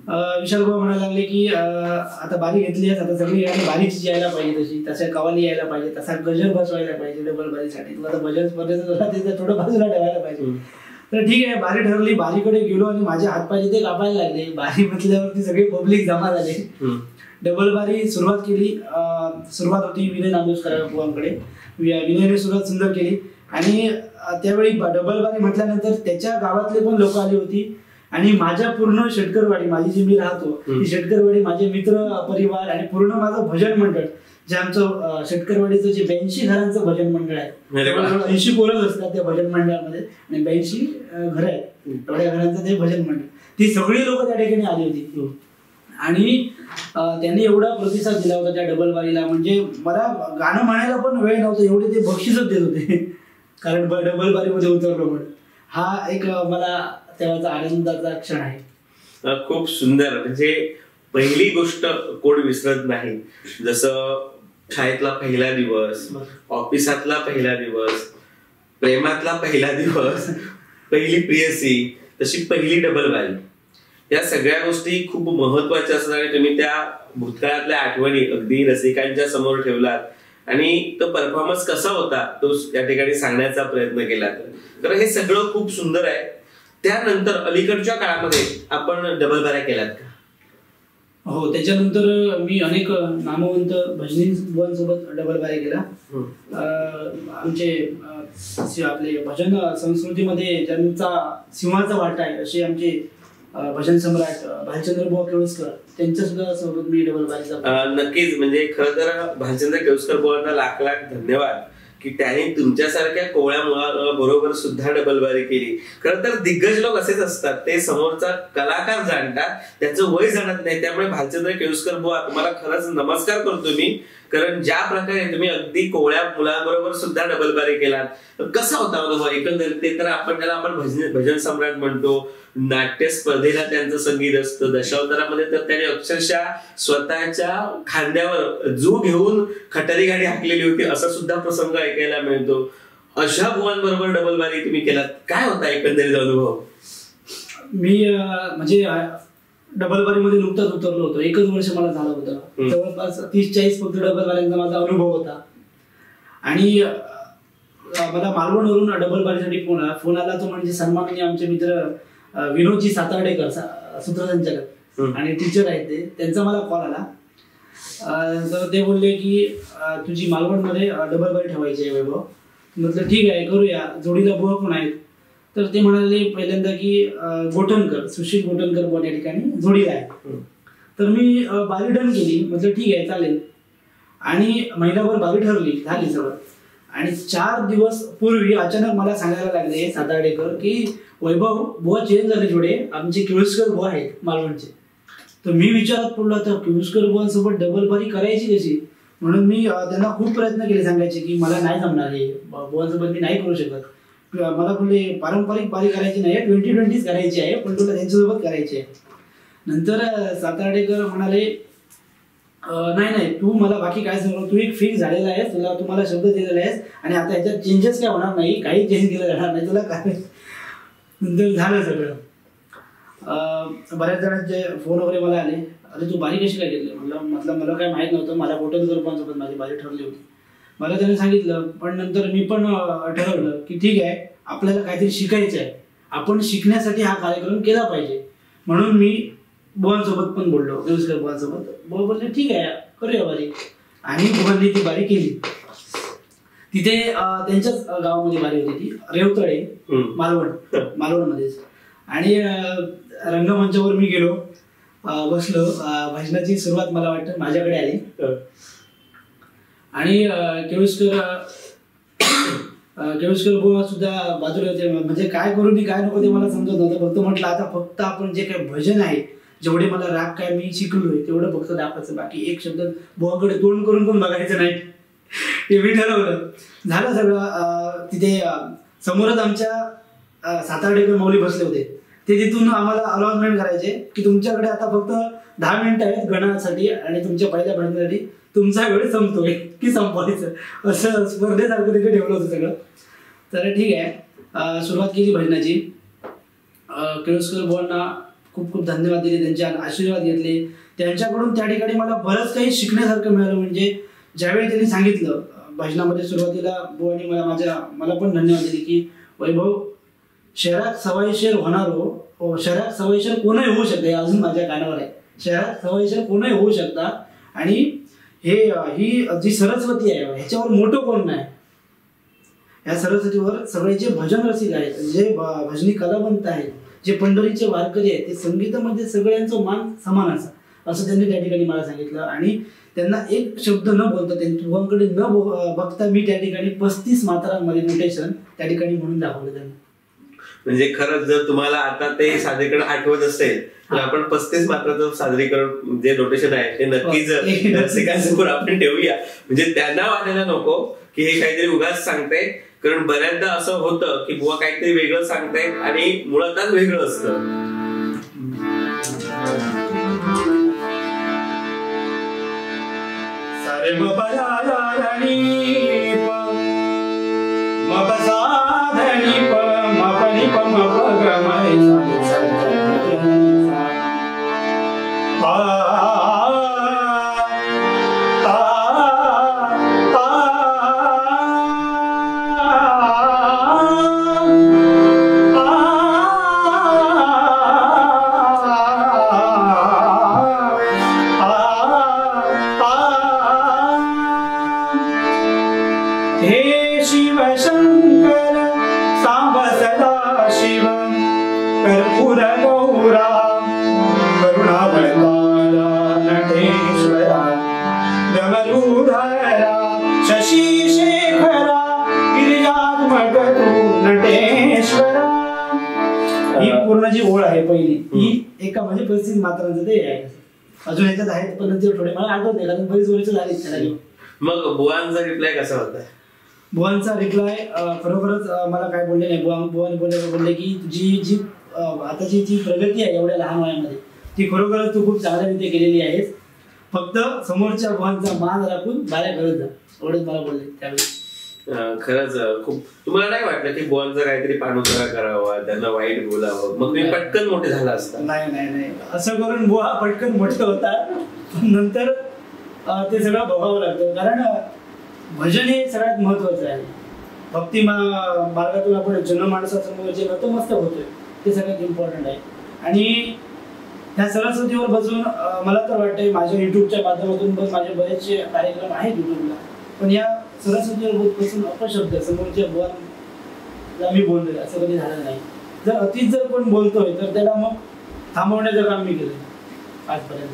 विशाल बुवा म्हणायला लागले की आता बारी घेतली आहे, आता सगळी बारीची यायला पाहिजे, तशा कवाली यायला पाहिजे, तसा गजर बसवायला पाहिजे डबल बारीसाठी, आता भजन स्पर्धेचं थोडं बाजूला ठेवायला पाहिजे. तर ठीक आहे बारी ठरली. बारीकडे गेलो आणि माझे हातपाय ते कापायला लागले. बारी म्हटल्यावरती सगळे पब्लिक जमा झाले. डबल बारी सुरुवात केली. सुरुवात होती विनय नांदुरकर बुवांकडे. विनयने सुरुवात सुंदर केली आणि त्यावेळी डबल बारी म्हटल्यानंतर त्याच्या गावातले पण लोक आली होती आणि माझ्या पूर्ण शेटकरवाडी, माझी जी मी राहतो ती शेटकरवाडी, माझे मित्र परिवार आणि पूर्ण माझं भजन मंडळ, जे आमचं शेटकरवाडीचं जे 82 घरांचं भजन मंडळ आहे, 80 पोरच असतात त्या भजन मंडळामध्ये आणि 82 घरं आहेत, एवढ्या घरांचं ते भजन मंडळ, ती सगळी लोक त्या ठिकाणी आली होती. आणि त्यांनी एवढा प्रतिसाद दिला होता त्या डबल बारीला, म्हणजे मला गाणं म्हणायला पण वेळ नव्हता, एवढे ते बक्षीसच देत होते कारण डबल बारीमध्ये उतरलो म्हणून. हा एक मला तेव्हाचा आनंदाचा क्षण आहे. खूप सुंदर. म्हणजे पहिली गोष्ट कोण विसरत नाही, जसं शाळेतला पहिला दिवस, ऑफिसातला पहिला दिवस, प्रेमातला पहिला दिवस, पहिली प्रियसी, तशी पहिली डबल बारी, या सगळ्या गोष्टी खूप महत्वाच्या असतात आणि तुम्ही त्या भूतकाळातल्या आठवणी अगदी रसिकांच्या समोर ठेवलात आणि तो परफॉर्मन्स कसा होता तो या ठिकाणी सांगण्याचा प्रयत्न केला. तर हे सगळं खूप सुंदर आहे. त्यानंतर अलीकडच्या काळामध्ये आपण डबल बाऱ्या केल्यात का? हो, त्याच्यानंतर मी अनेक नामवंत भजनी बुवांसोबत डबल बाऱ्या केला. आमचे आपले भजन संस्कृतीमध्ये ज्यांचा सिंहाचा वाटा आहे असे आमचे भजन सम्राट भालचंद्र बुवा केळुसकर, त्यांच्या सुद्धा सोबत मी डबल बारीचा. नक्कीच. म्हणजे खरं तर भालचंद्र केळुसकर बुवांना लाख लाख धन्यवाद की त्यांनी तुमच्यासारख्या कोवळ्या मुलाबरोबर सुद्धा डबल बारी केली. खरं तर दिग्गज लोक असेच असतात, ते समोरचा कलाकार जाणतात, त्याचं वय जाणत नाही. त्यामुळे भालचंद्र केळुसकर बुवा तुम्हाला खरंच नमस्कार करतो मी, कारण ज्या प्रकारे तुम्ही अगदी कोवळ्या मुलाबरोबर सुद्धा डबल बारी केलात. कसा होता अनुभव एकंदरीत? ते तर आपण त्याला भजन सम्राट म्हणतो, नाट्य स्पर्धेला त्यांचं संगीत असतं, दशावतारामध्ये तर त्याने अक्षरशः स्वतःच्या खांद्यावर जू घेऊन खटारी गाडी हाकलेली होती, असा सुद्धा प्रसंग ऐकायला मिळतो. अशा बुवांबरोबर डबल बारी तुम्ही केलात, काय होता एकंदरीत अनुभव? मी म्हणजे डबल बारीमध्ये नुकताच उतरलो होतो, 1च वर्ष मला झालं होतं. जवळपास 30-40 फक्त डबल बाऱ्यांचा माझा अनुभव होता. आणि मला मालवणवरून डबल बारीसाठी फोन आला. तो म्हणजे सन्माननीय आमचे मित्र विनोदजी सातार्डेकर, सूत्रसंचालक आणि टीचर आहेत ते, त्यांचा मला कॉल आला. तर ते बोलले की तुझी मालवणमध्ये डबल बारी ठेवायची आहे वैभव. म्हटलं ठीक आहे करूया. जोडीला बुवा पण आहेत. तर ते म्हणाले पहिल्यांदा की गोटनकर, सुशील गोटनकर बुवा या ठिकाणी जोडीला आहे. तर मी बारी डन केली. म्हटलं ठीक आहे चालेल. आणि महिनाभर बारी ठरली, झाली सगळं. आणि 4 दिवस पूर्वी अचानक मला सांगायला लागले सातार्डेकर की वैभव बुवा चेंज झाले, थोडे आमचे केळुसकर बुवा आहेत मालवणचे. तर मी विचारात पडलो, आता केळुसकर बुवांसोबत डबल बारी करायची कशी? म्हणून मी त्यांना खूप प्रयत्न केले सांगायचे की मला नाही जमणार, हे बुवांसोबत मी नाही करू शकत. मला बोलले पारंपरिक बारी करायची नाही, 20-20 करायची आहे, पण तुला त्यांच्यासोबत करायची आहे. नंतर सातार्डेकर म्हणाले नाही तू मला बाकी काय सांगू, तू एक फिक्स झालेला आहेस, तुम्हाला शब्द दिलेला आहेस आणि आता ह्याच्यात चेंजेस काय होणार नाही, काही चेंज केलं जाणार नाही तुला काय. नंतर झालं सगळं. बऱ्याच जणांचे फोन वगैरे मला आले, अरे तू बारी कशी काय घेतली, म्हटलं मला काय माहित नव्हतं, मला फोटोग्राफर पण माझी बारी ठरली होती. मला त्याने सांगितलं, पण नंतर मी पण ठरवलं की ठीक आहे आपल्याला काहीतरी शिकायचं आहे, आपण शिकण्यासाठी हा कार्यक्रम केला पाहिजे. म्हणून मी बुवांसोबत पण बोललो, केळुसकर बुवांसोबत. बुवा बोलले ठीक आहे करूया बारी, आणि बुवांनी ती बारी केली. तिथे त्यांच्याच गावामध्ये बारी होती ती, रेवतळे मालवणमध्येच. आणि रंगमंचावर मी गेलो, बसलो, भजनाची सुरुवात मला वाटतं माझ्याकडे आली. आणि केळुसकर बुवा सुद्धा बाजूला होते. म्हणजे काय करू मी काय नको ते मला समजत नव्हतं. फक्त म्हटलं आता फक्त आपण जे काही भजन आहे, जेवढे मला राग काय मी शिकलोय तेवढं फक्त दाखवायचं, बाकी एक शब्द बुवाकडे तोंड करून पण बघायचं नाही, हे मी ठरवलं. झालं सगळं. तिथे समोरच आमच्या सातार्डेकर माऊली बसले होते, ते तिथून आम्हाला अनाउन्समेंट करायचे की तुमच्याकडे आता फक्त 10 मिनिटं आहेत गणासाठी आणि तुमच्या पहिल्या भजनासाठी, तुमचा वेळ संपतोय की संपवायचं, असं स्पर्धेसारखं तिथे ठेवलं होतं सगळं. तर ठीक आहे, सुरुवात केली भजनाची. केळुसकर बुवांना खूप खूप धन्यवाद दिले, त्यांचे आशीर्वाद घेतले त्यांच्याकडून. त्या ठिकाणी मला बरंच काही शिकण्यासारखं मिळालं. म्हणजे ज्यावेळी त्यांनी सांगितलं भजनामध्ये सुरुवातीला, बुवांनी मला पण धन्यवाद दिले की वैभव, शहरात सवाईशेर होणारो, शहरात सवाईशेर कोणही होऊ शकते, अजून माझ्या कानावर आहे, शहरात सवाईशेर कोणही होऊ शकता. आणि ही जी सरस्वती आहे ह्याच्यावर मोठं कोण नाही. या सरस्वतीवर सगळे जे भजन रसिक आहेत, जे भजनी कलावंत आहेत, जे पंढरीचे वारकरी आहेत, ते संगीतामध्ये सगळ्यांचं मान समान असं त्यांनी त्या ठिकाणी मला सांगितलं. आणि त्यांना एक शब्द न बोलता, त्यांच्याकडे न बघता मी त्या ठिकाणी 35 मात्रांमध्ये नोटेशन त्या ठिकाणी म्हणून दाखवलं त्यांना. म्हणजे खरंच जर तुम्हाला आता ते सादरीकरण आठवत असेल तर आपण 35 मात्राचं सादरीकरण जे नोटेशन आहे ते नक्कीच रसिकांसमोर आपण ठेवूया. म्हणजे त्यांना वाटायला नको की हे काहीतरी उगाच सांगते, कारण बऱ्याचदा असं होतं की बुवा काहीतरी वेगळं सांगते आणि मुळातच वेगळं असतं. पूर्ण जी ओळ आहे पहिली ही एका म्हणजे 35 मात्रांचं ते आहे. अजून याच्यात आहेत पण ते थोडे मला आठवत नाही, कारण बरीच वर्ष झाली त्याला घेऊन. मग बुवांचा रिप्लाय कसा होता? बुवांचा रिप्लाय खरोखरच मला काय बोलले नाही. बुवांनी बोलले की जी आताची जी प्रगती आहे एवढ्या लहान वयामध्ये, ती खरोखरच तू खूप चांगल्या रीती केलेली आहेस, फक्त समोरच्या बुवांचा मान राखून बाऱ्या करत जा, एवढंच मला बोलले त्यावेळी. खरंच खूप. तुम्हाला नाही वाटलं की बुवांचा काहीतरी पाणउतारा करावा, त्यांना वाईट बोलावं, मग तुम्ही पटकन मोठे झाला असता? नाही असं करून बुवा पटकन मोठे होता, नंतर ते सगळं बघावं लागतं. कारण भजन हे सगळ्यात महत्वाचं आहे. भक्ती मार्गातून आपण जनमानसासमोर जे नतमस्तक होतोय ते सगळ्यात इम्पॉर्टंट आहे. आणि ह्या सरस्वतीवर बसून मला तर वाटतंय, माझ्या युट्यूबच्या माध्यमातून पण माझे बरेचसे कार्यक्रम आहेत युट्यूबला, पण या सरस्वतीवर बसून अपशब्द समोरच्या बुवांना मी बोलतोय असं कधी झालं नाही. जर अतिच जर कोण बोलतोय तर त्याला मग थांबवण्याचं काम मी केलंय आजपर्यंत.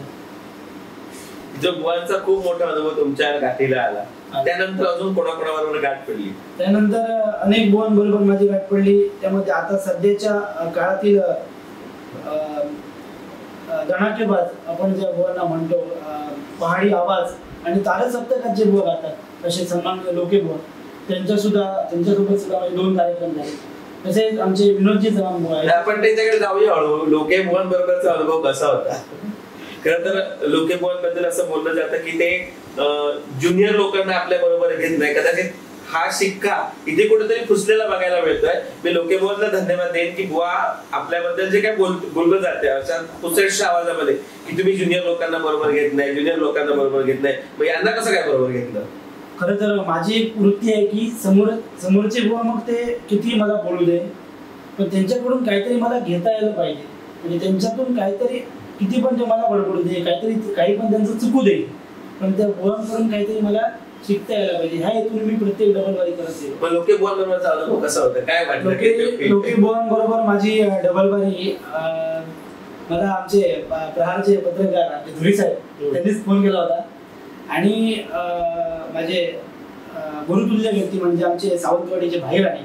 जो बुवांचा खूप मोठा अनुभव तुमच्या गाठीला आला, त्यानंतर अजून कोणाकोणाबरोबर गाठ पडली? त्यानंतर अनेक बुवांबरोबर माझी गाठ पडली. त्यामध्ये आता सध्याच्या काळातील धनाकेबाज आपण ज्या बुवांना म्हणतो, पहाडी आवाज आणि तारसप्तकात जे बुवा गातात असे सन्माननीय लोके बुवा, त्यांच्यासोबत सुद्धा माझे 2 कार्यक्रम झाले. तसेच आमचे विनोदजी चव्हाण बुवा आहेत. आपण त्यांच्याकडे जाऊया हळूहळू. लोके बुवांबरोबरचा अनुभव कसा होता? खरं तर लोकेबुवांबद्दल असं बोललं जातं की ते ज्युनियर लोकांना आपल्या बरोबर घेत नाही. कदाचित हा शिक्का इथे कुठेतरी फुसलेला बघायला मिळतोय. मी लोकेबुवांना धन्यवाद देईन की बुवा आपल्याबद्दल जे काय बोललं जाते अशा पुसटशा आवाजामध्ये की तुम्ही ज्युनियर लोकांना बरोबर घेत नाही, ज्युनियर लोकांना बरोबर घेत नाही, मग यांना कसं काय बरोबर घेतलं? खरं तर माझी एक वृत्ती आहे की समोरचे बुवा मग ते किती मला बोलू दे, पण त्यांच्याकडून काहीतरी मला घेता यायला पाहिजे. म्हणजे त्यांच्यातून काहीतरी किती पण ते मला बडबडू दे, काहीतरी काही पण त्यांचं चुकू दे, पण त्या बुवांकडून काहीतरी मला शिकता यायला पाहिजे. ह्या हेतून मी प्रत्येक डबलबारी करत आहे. पण लोकेबुवांबरोबरचा अनुभव कसा होता, काय वाटलं? लोकेबुवांबरोबर माझी डबलबारी मला आमचे प्रहारचे पत्रकार आमचे धुरी साहेब त्यांनीच फोन केला होता. आणि माझे गुरुतुल्य व्यक्ती म्हणजे आमचे सावंतवाडीचे बाहेर आहे,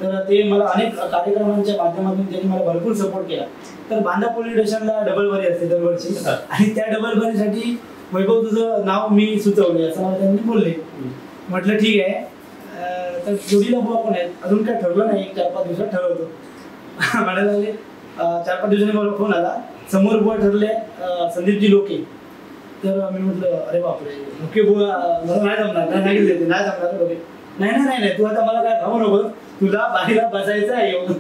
तर ते मला अनेक कार्यक्रमांच्या माध्यमातून त्यांनी मला भरपूर सपोर्ट केला. तर बांधा पोलीस स्टेशनला डबलबारी असते दरवर्षी, आणि त्या डबलबारीसाठी वैभव तुझं नाव मी सुचवले असं मला त्यांनी बोलले. म्हटलं ठीक आहे. तर जोडीला बुवा पण आहेत, अजून काय ठरलं नाही, 4-5 दिवसात ठरवतो म्हणायला लागले. 4-5 दिवसांनी मला फोन आला, समोर बुवा ठरले संदीपजी लोके. तर मी म्हटलं अरे बापरे, लोके बुवा मला नाही जमणार, नाही जमणार लोके. नाही तू आता मला काय खाऊ नको, तुला बारीला बसायचं आहे येऊन.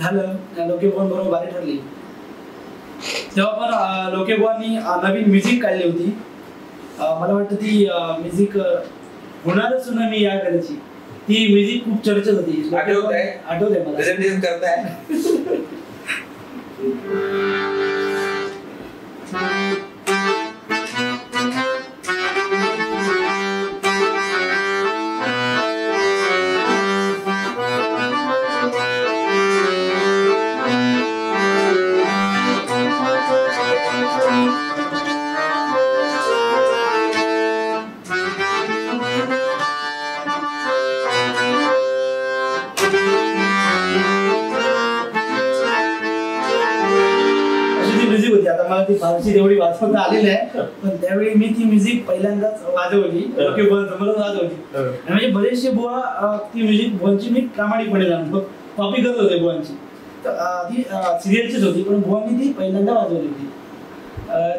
झालं, लोके बुवांबरोबर बारी ठरली. तेव्हा पण लोकेबुवांनी नवीन म्युझिक काढली होती. मला वाटतं ती म्युझिक होणारच ना मी या करायची, ती म्युझिक खूप चर्चेत होती. आठवतंय मला. मला ती फारशी तेवढी वाजवता आलेली आहे, पण त्यावेळी मी ती म्युझिक पहिल्यांदाच वाजवली, समोरच वाजवली. आणि म्हणजे बरेचसे बुवा ती म्युझिक बुवांची मी प्रामाणिकपणे जाणतो, कॉपी करत होते बुवांची. ती सिरियलचीच होती, पण बुवांनी ती पहिल्यांदा वाजवली होती.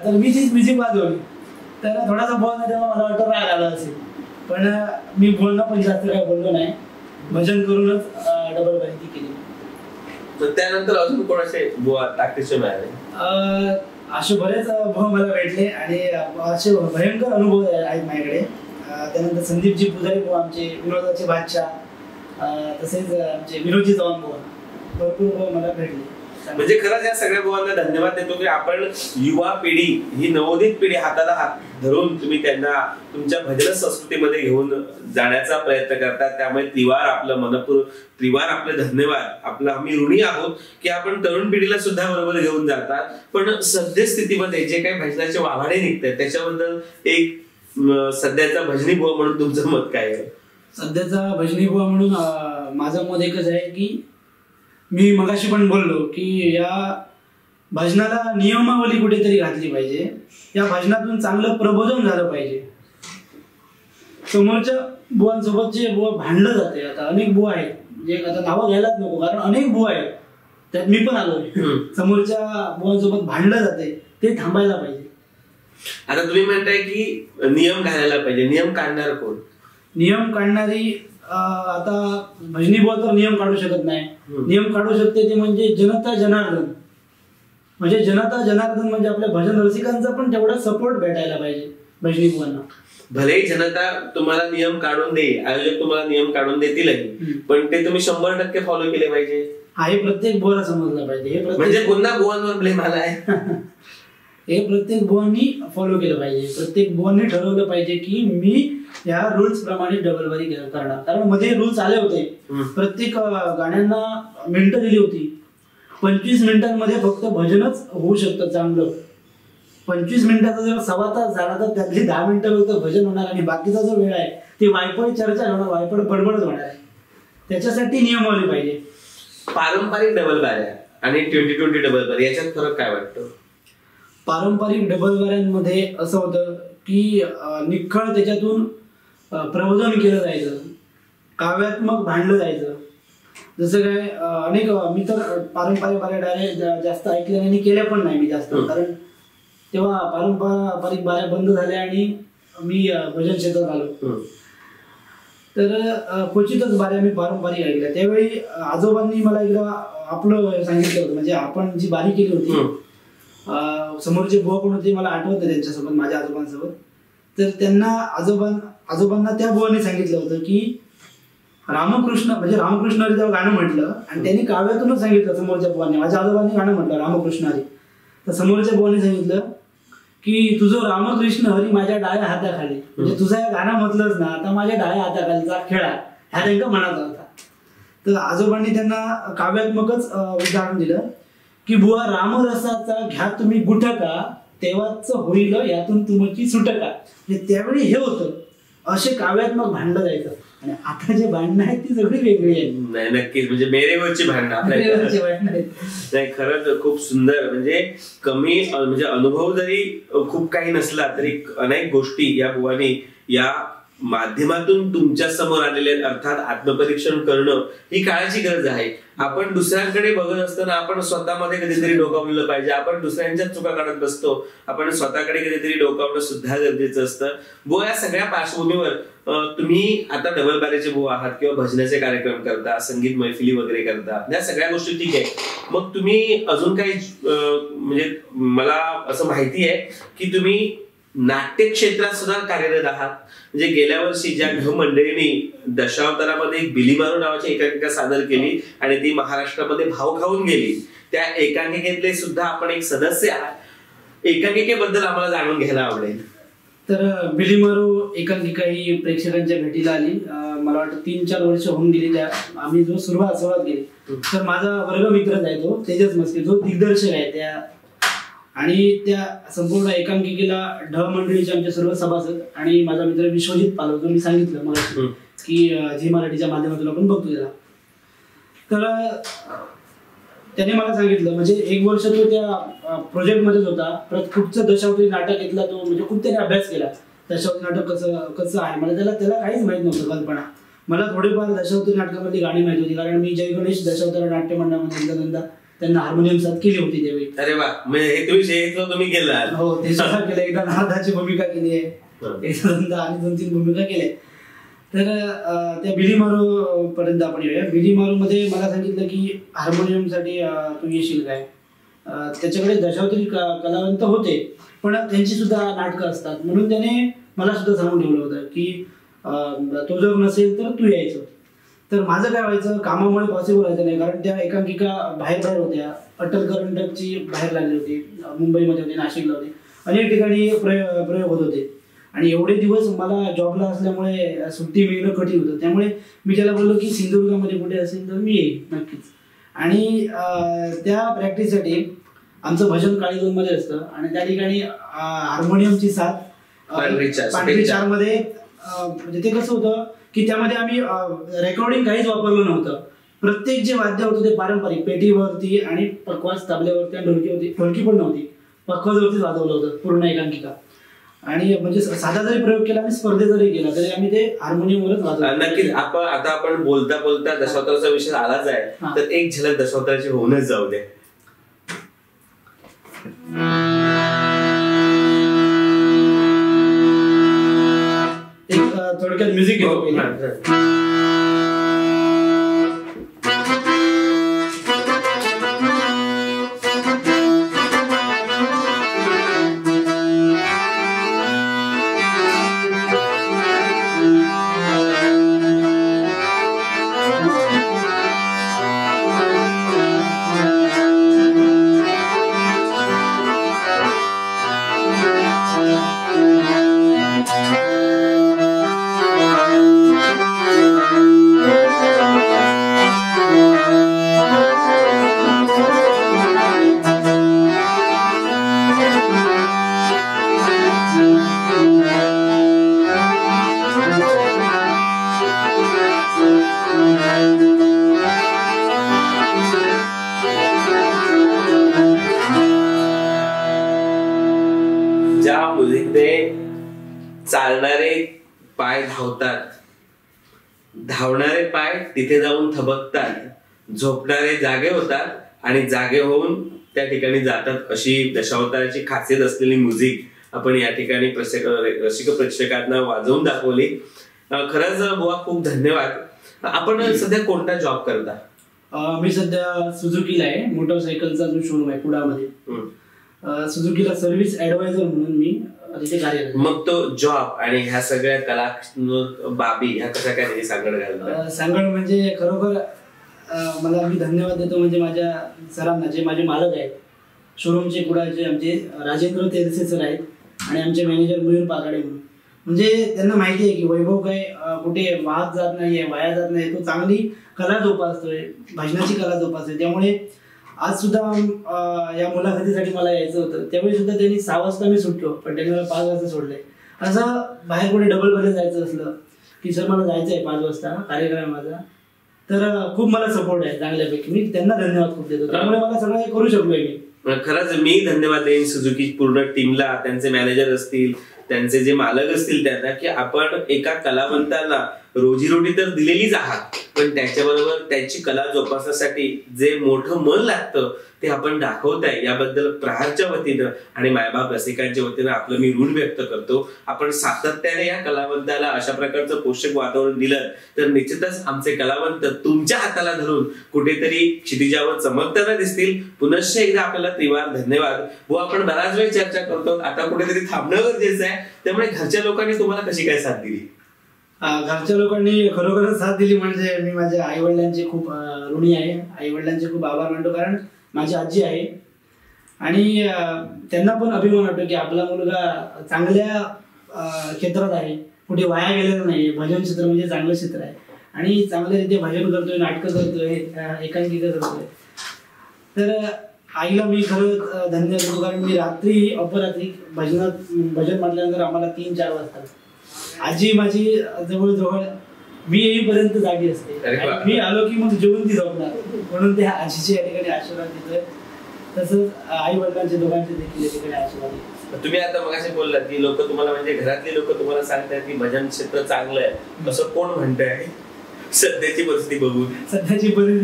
तर मी तीच म्युझिक वाजवली. तर थोडासा बुवांना तेव्हा मला वाटतं राग आला असेल, पण मी बुवांना पण जास्त काय बोललो नाही, भजन करूनच डबलबारी ती केली. त्यानंतर अजून कोणाचे बुवा ताकदीचे मिळाले? असे बरेच भाऊ मला भेटले आणि असे भयंकर अनुभव आहेत माझ्याकडे. त्यानंतर संदीपजी पुजारी भाऊ आमचे विनोदाचे बादशाह, तसेच आमचे विनोदजी चव्हाण भाऊ, भरपूर भाऊ मला भेटले. म्हणजे खरंच या सगळ्या भावांना धन्यवाद देतो की आपण युवा पिढी ही नवोदित पिढी हाताला हात धरून तुम्ही त्यांना तुमच्या भजन संस्कृतीमध्ये घेऊन जाण्याचा प्रयत्न करतात. त्यामुळे त्रिवार आपले धन्यवाद. आपला आम्ही ऋणी आहोत की आपण तरुण पिढीला सुद्धा बरोबर घेऊन जातात. पण सद्यस्थितीमध्ये जे काही भजनाचे वाभाडे निघतात त्याच्याबद्दल एक सध्याचा भजनी बुवा म्हणून तुमचं मत काय आहे? सध्याचा भजनी बुवा म्हणून माझं मत एकच आहे की मी मगाशी पण बोललो की या भजनाला नियमावली कुठेतरी घातली पाहिजे. या भजनातून चांगलं प्रबोधन झालं पाहिजे. समोरच्या बुवांसोबत जे बुवा भांडलं जाते, आता अनेक बुवा आहेत, जे आता नावं घ्यायलाच नको कारण अनेक बुवा आहेत, त्यात मी पण आलो. समोरच्या बुवांसोबत भांडलं जाते, ते थांबायला पाहिजे. आता तुम्ही म्हणताय की नियम घालायला पाहिजे, नियम काढणार कोण? नियम काढणारी आता भजनी बुवा तर नियम काढू शकत नाही. नियम काढू शकते ते म्हणजे जनता जनार्दन. म्हणजे जनता जनार्दन म्हणजे आपल्या भजन रसिकांचा पण तेवढा सपोर्ट भेटायला पाहिजे भजनी बुवांना. भले जनता तुम्हाला नियम काढून देईल, आयोजक तुम्हाला नियम काढून देतीलही, पण ते तुम्ही 100% फॉलो केले पाहिजे. हे प्रत्येक बुवाला समजलं पाहिजे. म्हणजे पुन्हा बुवांवर ब्लेम आलाय. हे प्रत्येक बुवांनी फॉलो केलं पाहिजे. प्रत्येक बुवांनी ठरवलं पाहिजे की मी या रूल्स प्रमाणे डबलबारी करणार. कारण मध्ये रूल्स आले होते, प्रत्येक गाण्यांना मिनिटं दिली होती. 25 मिनिटांमध्ये फक्त भजनच होऊ शकतं चांगलं. 25 मिनिटाचा जर 1.25 तास झाला तर त्यातली 10 मिनिटं फक्त भजन होणार आणि बाकीचा जो वेळ आहे ती वायफळ चर्चा होणार, वायफळ बडबडच होणार आहे. त्याच्यासाठी नियमावली पाहिजे. पारंपरिक डबलबाऱ्या आणि 2020 डबलबारी याच्यात फरक काय वाटतं? पारंपरिक डबलबाऱ्यांमध्ये असं होतं की निखळ त्याच्यातून प्रबोधन केलं जायचं, काव्यात्मक भांडलं जायचं. जसं काय अनेक मी तर पारंपरिक बाऱ्या डायरेक्ट जास्त ऐकल्या आणि केल्या पण नाही मी जास्त, कारण तेव्हा पारंपरिक बाऱ्या बंद झाल्या आणि मी भजन क्षेत्रात आलो. तर क्वचितच बाऱ्या मी पारंपरिक ऐकल्या. त्यावेळी आजोबांनी मला एकदा आपलं सांगितलं होतं, म्हणजे आपण जी बारी केली होती, समोरचे बुवा कोण होते मला आठवत नाही त्यांच्यासोबत, माझ्या आजोबांसोबत. तर त्यांना आजोबांना त्या बुवाने सांगितलं होतं की रामकृष्ण, म्हणजे रामकृष्ण हरी जेव्हा गाणं म्हटलं आणि त्यांनी काव्यातूनच सांगितलं समोरच्या बुवांनी, माझ्या आजोबांनी गाणं म्हटलं रामकृष्ण हरी, तर समोरच्या बुवाने सांगितलं की तुझं रामकृष्ण हरी माझ्या डाव्या हाताखाली, म्हणजे तुझा या गाण्यामधलंच ना आता माझ्या डाव्या हाताखालीचा खेळा, ह्या त्यांना म्हणायचा होता. तर आजोबांनी त्यांना काव्यात्मकच उदाहरण दिलं की बुवा रामरसाचा घ्या तुम्ही गुटका, तेव्हाच होईल यातून तुमची सुटका. म्हणजे त्यावेळी हे होतं, असे काव्यात्मक भांडलं जायचं. आणि आता जे भांडणं आहेत ती सगळी वेगळी आहेत. नाही नक्कीच, म्हणजे मेरेवरची भांडणं नाही. खरंच खूप सुंदर, म्हणजे कमी म्हणजे अनुभव जरी खूप काही नसला तरी अनेक गोष्टी या बुवानी या माध्यमातून तुमच्या समोर आलेले, अर्थात आत्मपरीक्षण करणं ही काळाची गरज आहे. आपण दुसऱ्यांकडे बघत असताना आपण स्वतःमध्ये कधीतरी डोकावलं पाहिजे. आपण दुसऱ्यांच्या चुका काढत बसतो, आपण स्वतःकडे कधीतरी डोकावणं सुद्धा गरजेचं असतं. बुवा या सगळ्या पार्श्वभूमीवर तुम्ही आता डबल बारीचे बुवा आहात किंवा भजनाचे कार्यक्रम करता, संगीत मैफिली वगैरे करता, या सगळ्या गोष्टी ठीक आहे. मग तुम्ही अजून काही म्हणजे मला असं माहिती आहे की तुम्ही नाट्य क्षेत्रात सुद्धा कार्यरत आहात. म्हणजे गेल्या वर्षी ज्या मंडळींनी दशावतारामध्ये एक बिलीमारू नावाची एकांकिका सादर केली आणि ती महाराष्ट्रामध्ये भाव खाऊन गेली, त्या एकांकिकेतले सुद्धा आपण एक सदस्य आहात. एकांकिकेबद्दल आम्हाला जाणून घ्यायला आवडेल. तर बिलीमारू एकांकिका ही प्रेक्षकांच्या भेटीला आली. मला वाटतं 3-4 वर्ष होऊन गेली त्या आम्ही जो सुरुवात केली. तर माझा वर्गमित्रच आहे तो तेजस मस्के, जो दिग्दर्शक आहे त्या, आणि त्या संपूर्ण एकांकिकेला ढ मंडळीचे आमचे सर्व सभासद आणि माझा मित्र विश्वजित पालव, जो मी सांगितलं मला की झी मराठीच्या माध्यमातून आपण बघतो त्याला. तर त्याने मला सांगितलं, म्हणजे 1 वर्ष तो त्या प्रोजेक्टमध्येच होता. पुढचं दशावतारी नाटक घेतला तो, म्हणजे खूप त्याने अभ्यास केला दशावतारी नाटक कसं आहे. मला त्याला काहीच माहित नव्हतं कल्पना. मला थोडेफार दशावतारी नाटकामधली गाणी माहिती होती, कारण मी जय गणेश दशावतार नाट्य मंडळामध्ये त्यांना हार्मोनियम साथ केली होती त्यावेळी. अरे वा, तुम्ही केला? हो, ते सुद्धा केलं. एकदा नारदाची भूमिका केली आहे, एकदा आणि 2-3 भूमिका केल्या. तर त्या बिलीमारू पर्यंत आपण येऊया. बिलीमारू मध्ये मला सांगितलं की हार्मोनियमसाठी तू येशील काय. त्याच्याकडे दशावतारी कलावंत होते, पण त्यांची सुद्धा नाटकं असतात, म्हणून त्याने मला सुद्धा सांगून ठेवलं होतं की तो जर नसेल तर तू यायचं. तर माझं काय व्हायचं, कामामुळे पॉसिबल व्हायचं नाही, कारण त्या एकांकिका बाहेर होत्या. अटल करंडकची बाहेर लागली होती, मुंबईमध्ये होती, नाशिकला होती, अनेक ठिकाणी प्रयोग होत होते. आणि एवढे दिवस मला जॉबला असल्यामुळे सुट्टी मिळणं कठीण होतं. त्यामुळे मी त्याला बोललो की सिंधुदुर्गामध्ये कुठे असेल तर मी येईन नक्कीच. आणि त्या प्रॅक्टिससाठी आमचं भजन काळीजोनमध्ये असतं आणि त्या ठिकाणी हार्मोनियमची साथ पांढरी 4 मध्ये, म्हणजे ते कसं होतं की त्यामध्ये आम्ही रेकॉर्डिंग काहीच वापरलं नव्हतं. प्रत्येक जे वाद्य होतं ते पारंपरिक पेटीवरती आणि पखवाज तबल्यावरती आणि ढोलकी पण नव्हती, पखवाजवरतीच वाजवलं होतं पूर्ण एकांकिका. आणि म्हणजे साधा जरी प्रयोग केला आणि स्पर्धे जरी केला तरी आम्ही ते हार्मोनियमवरच वाजवलं. नक्कीच. आपण बोलता बोलता दशावताराचा विषय आलाच आहे, तर एक झलक दशावताराची होऊनच जाऊ दे. एक थोडक्यात म्युझिक घेतो. चालणारे पाय धावतात, धावणारे पाय तिथे जाऊन थबकतात, झोपणारे जागे होतात आणि जागे होऊन त्या ठिकाणी जातात अशी दशावताराची खासियत असलेली म्युझिक आपण या ठिकाणी रसिक प्रेक्षकांना वाजवून दाखवली. खरंच बुवा खूप धन्यवाद. आपण सध्या कोणता जॉब करता? मी सध्या सुझुकीला आहे, मोटरसायकलचा जो शोरूम आहे कुडामध्ये. सुझुकीला सर्व्हिस ऍडवायझर म्हणून मी तिथे कार्यरत. मग तो जॉब आणि ह्या सगळ्या कला बाबी ह्या कशा काय सांगड घालतात? सांगड म्हणजे खरोखर मला मी धन्यवाद देतो म्हणजे माझ्या सरांना, जे माझे मालक आहेत शोरूमचे कुडाचे, आमचे राजेंद्र तेरसे सर आहेत आणि आमचे मॅनेजर मयूर पागाडे म्हणून. म्हणजे त्यांना माहिती आहे की वैभव काय कुठे वाहत जात नाहीये, वाया जात नाही, तो चांगली कला जोपासतोय, भजनाची कला जोपासतोय. त्यामुळे आज सुद्धा या मुलाखतीसाठी मला यायचं होतं, त्यावेळी सुद्धा त्यांनी 6 वाजता मी सुटलो, पण त्यांनी मला 5 वाजता सोडलंय. असं बाहेर कुठे डबल मध्ये जायचं असलं की सर मला जायचं आहे 5 वाजता कार्यक्रम माझा, तर खूप मला सपोर्ट आहे चांगल्यापैकी. मी त्यांना धन्यवाद खूप देतो, त्यामुळे मला सगळं हे करू शकलोय मी. खरंच मी धन्यवाद देईन सुझुकी पूर्ण टीमला, त्यांचे मॅनेजर असतील, त्यांचे जे मालक असतील त्यांना, की आपण एका कलावंताला रोजीरोटी तर दिलेलीच आहात, पण त्याच्याबरोबर त्याची कला जोपासण्यासाठी जे मोठं मन लागतं ते आपण दाखवताय, याबद्दल प्रहारच्या वतीनं आणि मायबाप रसिकांच्या वतीनं आपलं मी ऋण व्यक्त करतो. आपण सातत्याने या कलावंताला अशा प्रकारचं पोषक वातावरण दिलं तर निश्चितच आमचे कलावंत तुमच्या हाताला धरून कुठेतरी क्षितिजावर चमकताना दिसतील. पुनश्च एकदा आपल्याला त्रिवार धन्यवाद. व आपण बराच वेळ चर्चा करतो, आता कुठेतरी थांबणं गरजेचं आहे. त्यामुळे घरच्या लोकांनी तुम्हाला कशी काय साथ दिली? घरच्या लोकांनी खरोखरच साथ दिली. म्हणजे मी माझ्या आई वडिलांचे खूप ऋणी आहे, आई वडिलांचे खूप आभार मानतो, कारण माझी आजी आहे आणि त्यांना पण अभिमान वाटतो की आपला मुलगा चांगल्या क्षेत्रात आहे, कुठे वाया गेलेला नाही. भजन क्षेत्र म्हणजे चांगलं क्षेत्र आहे आणि चांगल्या रीते भजन करतोय, नाटकं करतोय, एकांकिका करतोय. तर आईला मी खरं धन्यवाद देतो, कारण मी रात्री अपरात्री भजन म्हटल्यानंतर आम्हाला 3-4 वाजतात. आजी माझी जवळजवळ मी येईपर्यंत जागी असते, मी आलो की मग जेवून ती झोपणार, म्हणून त्या आजीचे या ठिकाणी आशीर्वाद देतोय. तसंच आई वडिलांचे दोघांचे देखील या ठिकाणी आशीर्वाद देतो. तुम्ही आता मगाशी बोललात की लोक तुम्हाला, म्हणजे घरातली लोक तुम्हाला सांगतात की भजन क्षेत्र चांगलं आहे, असं कोण म्हणतंय? सध्याची परिस्थिती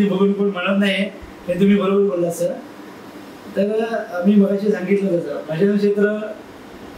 बघून कोण म्हणत नाही, हे तुम्ही बरोबर बोललात सर. तर मी मगाशी सांगितलं तसं भजन क्षेत्र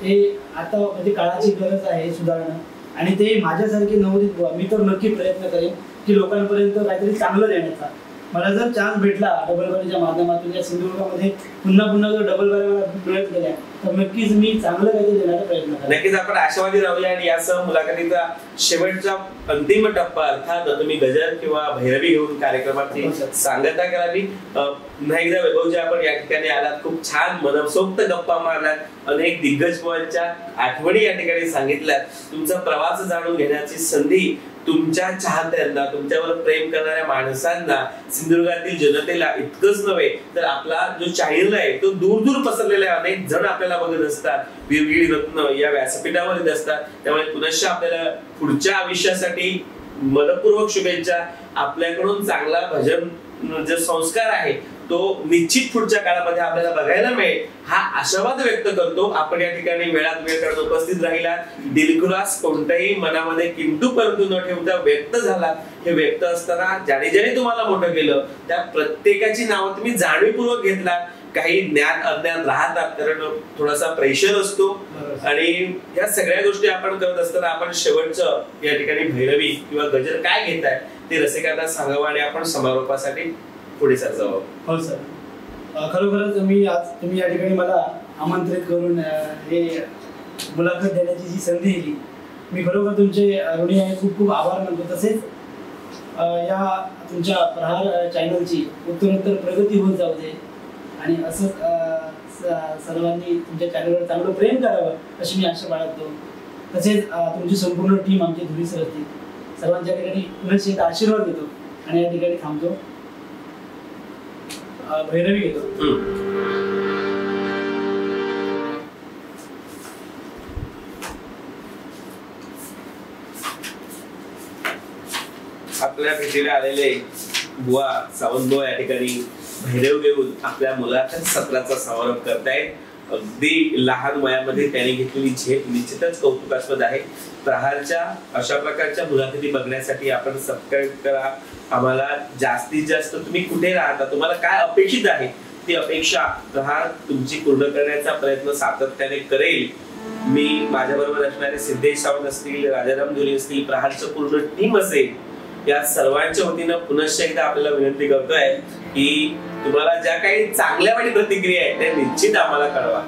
हे आता म्हणजे काळाची गरज आहे सुधारणं, आणि ते माझ्यासारखे नवोदित बुवा मी तर नक्की प्रयत्न करेन की लोकांपर्यंत काहीतरी चांगलं देण्याचा. मला जर चान्स भेटला डबल बारीच्या माध्यमातून या सिंधुदुर्गामध्ये पुन्हा जर डबल बारी मला मिळत गेल्या तर नक्कीच मी चांगलं काहीतरी देण्याचा प्रयत्न करेन. नक्कीच आपण आशावादी राहूया. आणि यासह मुलाखतीचा शेवटचा अंतिम टप्पा अर्थात तुम्ही गजर किंवा भैरवी घेऊन कार्यक्रमाची सांगता करावी. पुन्हा एकदा वैभवजी आपण या ठिकाणी आलात, खूप छान मनसोक्त गप्पा मारलात, अनेक दिग्गज आठवणी या ठिकाणी सांगितल्यात. तुमचा प्रवास जाणून घेण्याची संधी तुमच्या चाहत्यांना, तुमच्यावर प्रेम करणाऱ्या माणसांना, सिंधुदुर्गातील जनतेला इतकंच नव्हे तर आपला जो चॅनल आहे तो दूर दूर पसरलेला आहे. अनेक जण आपल्याला बघत असतात, वीरगिरी रत्न या व्यासपीठावर येत असतात. त्यामुळे पुनश्च आपल्याला पुढच्या आयुष्यासाठी मनपूर्वक शुभेच्छा. आपल्याकडून चांगला भजन जो संस्कार आहे तो निश्चित पुढच्या काळामध्ये आपल्याला बघायला मिळेल हा आशावाद व्यक्त करतो. आपण या ठिकाणी वेळात वेळ काढून उपस्थित राहिला, दिलखुलास कोणत्याही मनामध्ये किंतु परंतु न ठेवता व्यक्त झाला. हे व्यक्त असताना ज्याने ज्याने तुम्हाला मोठं केलं त्या प्रत्येकाची नावं तुम्ही जाणीवपूर्वक घेतला. काही ज्ञान अज्ञान राहतात, कारण थोडासा प्रेशर असतो, आणि या सगळ्या गोष्टी आपण करत असताना आपण शेवटचं या ठिकाणी भैरवी किंवा गजर काय घेताय ते रसिकांना सांगावं आणि आपण समारोपासाठी पुढे जावं. हो सर, खरोखरच तुम्ही या ठिकाणी मला आमंत्रित करून हे मुलाखत देण्याची जी संधी दिली, मी खरोखर तुमचे ऋणी आहे, खूप खूप आभार मानतो. तसेच या तुमच्या प्रहार चॅनलची उत्तरोत्तर प्रगती होत जाऊ दे आणि असंच सर्वांनी तुमच्या चॅनलवर चांगलं प्रेम करावं अशी मी आशा बाळगतो. तसेच तुमची संपूर्ण टीम आमची धुळीसर असतील, सर्वांच्या ठिकाणी पुनश्च एक आशीर्वाद देतो आणि या ठिकाणी थांबतो. भैरवी घेतो. आपल्या भेटीला आलेले बुवा सावंत बुवा या ठिकाणी भैरव घेऊन आपल्या मुलाखत सत्राचा समारोप करतायत. अगदी लहान वयामध्ये त्यांनी घेतलेली झेप निश्चितच कौतुकास्पद आहे. प्रहारच्या अशा प्रकारच्या मुलाखती बघण्यासाठी आपण सबस्क्राईब करा. आम्हाला जास्तीत जास्त तुम्ही कुठे राहता, तुम्हाला काय अपेक्षित आहे ती अपेक्षा प्रहार तुमची पूर्ण करण्याचा प्रयत्न सातत्याने करेल. मी माझ्याबरोबर असणारे सिद्धेश सावंत असतील, राजाराम धुरी असतील, प्रहारचं पूर्ण टीम असेल, या सर्वांच्या वतीनं पुनश्च एकदा आपल्याला विनंती करतोय की तुम्हाला ज्या काही चांगल्या वाईट प्रतिक्रिया आहेत त्या निश्चित आम्हाला कळवा.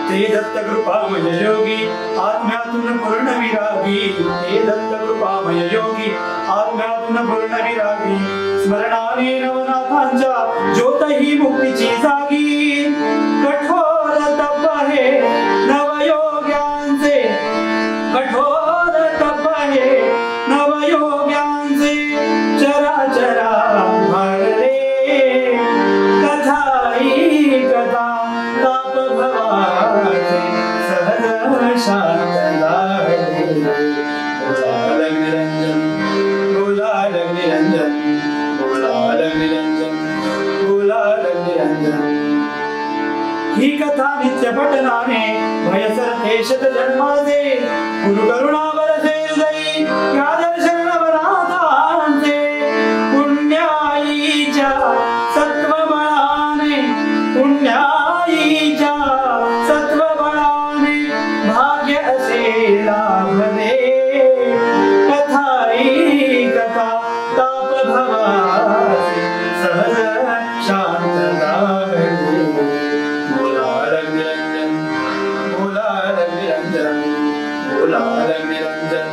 ते दत्त कृपामय योगी आत्म्यातून पूर्ण विरागी, ते दत्त कृपामय योगी आत्म्यातून पूर्ण विरागी, स्मरणाने नवनाथांच्या ज्योत ही मुक्तीची जागी. कठोर तप हे नवयोग्यांचे, कठोर तप हे नवयोग्यांचे, चराचरा भरले कथा ही कथा ताप भवाचे सहज शांत लागले. बोलाल निरंजन, बोलाल निरंजन, बोलाल निरंजन, बोलाल निरंजन. ही कथा नित्य पठनाने भयसरते शत जन्माचे, गुरु करुणा बरसे हृदयी या दर्शन नवनाथांचे. पुण्याईच्या सत्वबळाने, पुण्याईच्या सत्वबळाने भाग्य असे लाभले. कथा ही कथा ताप भवाचे सहज शांत लागले. बोलाल निरंजन, बोलाल निरंजन, बोलाल निरंजन,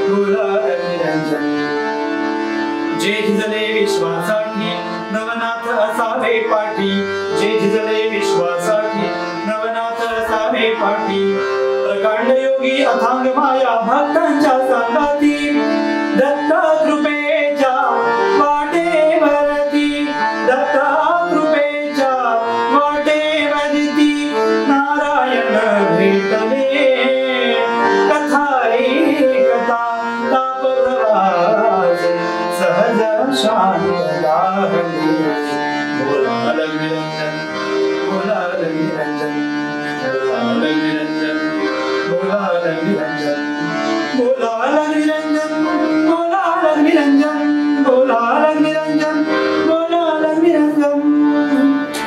बोलाल निरंजन. जे झिजले विश्वासाठी नवनाथ असावे पाठी, जे झिजले विश्वासाठी नवनाथ असावे पाठी. प्रकांड योगी अथांग माया भक्तांच्या संगाती, दत्त कृपेच्या वाटेवरती, दत्त कृपेच्या वाटेवरती नारायण भेटले. कथा ही कथा ताप भवाचे सहज शांत लागले. बोलाल निरंजन, बोलाल निरंजन, बोलाल निरंजन, बोलाल निरंजन, बोलाल निरंजन, बोलाल निरंजन, बोलाल निरंजन, बोलाल निरंजन.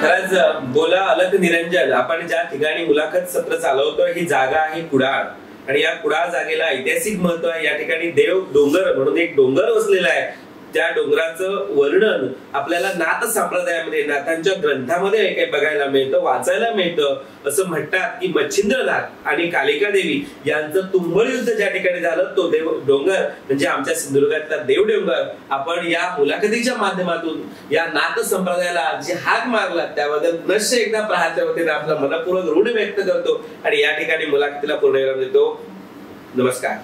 खरंच बोला अलग निरंजन. आपण ज्या ठिकाणी मुलाखत सत्र चालवतोय ही जागा आहे कुडाळ, आणि या कुडाळ जागेला ऐतिहासिक महत्व आहे. या ठिकाणी देव डोंगर म्हणून एक डोंगर वसलेला आहे. त्या डोंगराचं वर्णन आपल्याला नाथ संप्रदायामध्ये, नाथांच्या ग्रंथामध्ये काही बघायला मिळतं, वाचायला मिळतं. असं म्हणतात की मच्छिंद्रनाथ आणि कालिका देवी यांचं तुंबळ युद्ध ज्या ठिकाणी झालं तो देव डोंगर म्हणजे आमच्या सिंधुदुर्गातला देव डोंगर. आपण या मुलाखतीच्या माध्यमातून या नाथ संप्रदायाला जे हाक मारला त्याबद्दल पुनश्च एकदा प्रहारच्या वतीने आपला मनपूर्वक ऋण व्यक्त करतो आणि या ठिकाणी मुलाखतीला पूर्णविराम देतो. नमस्कार.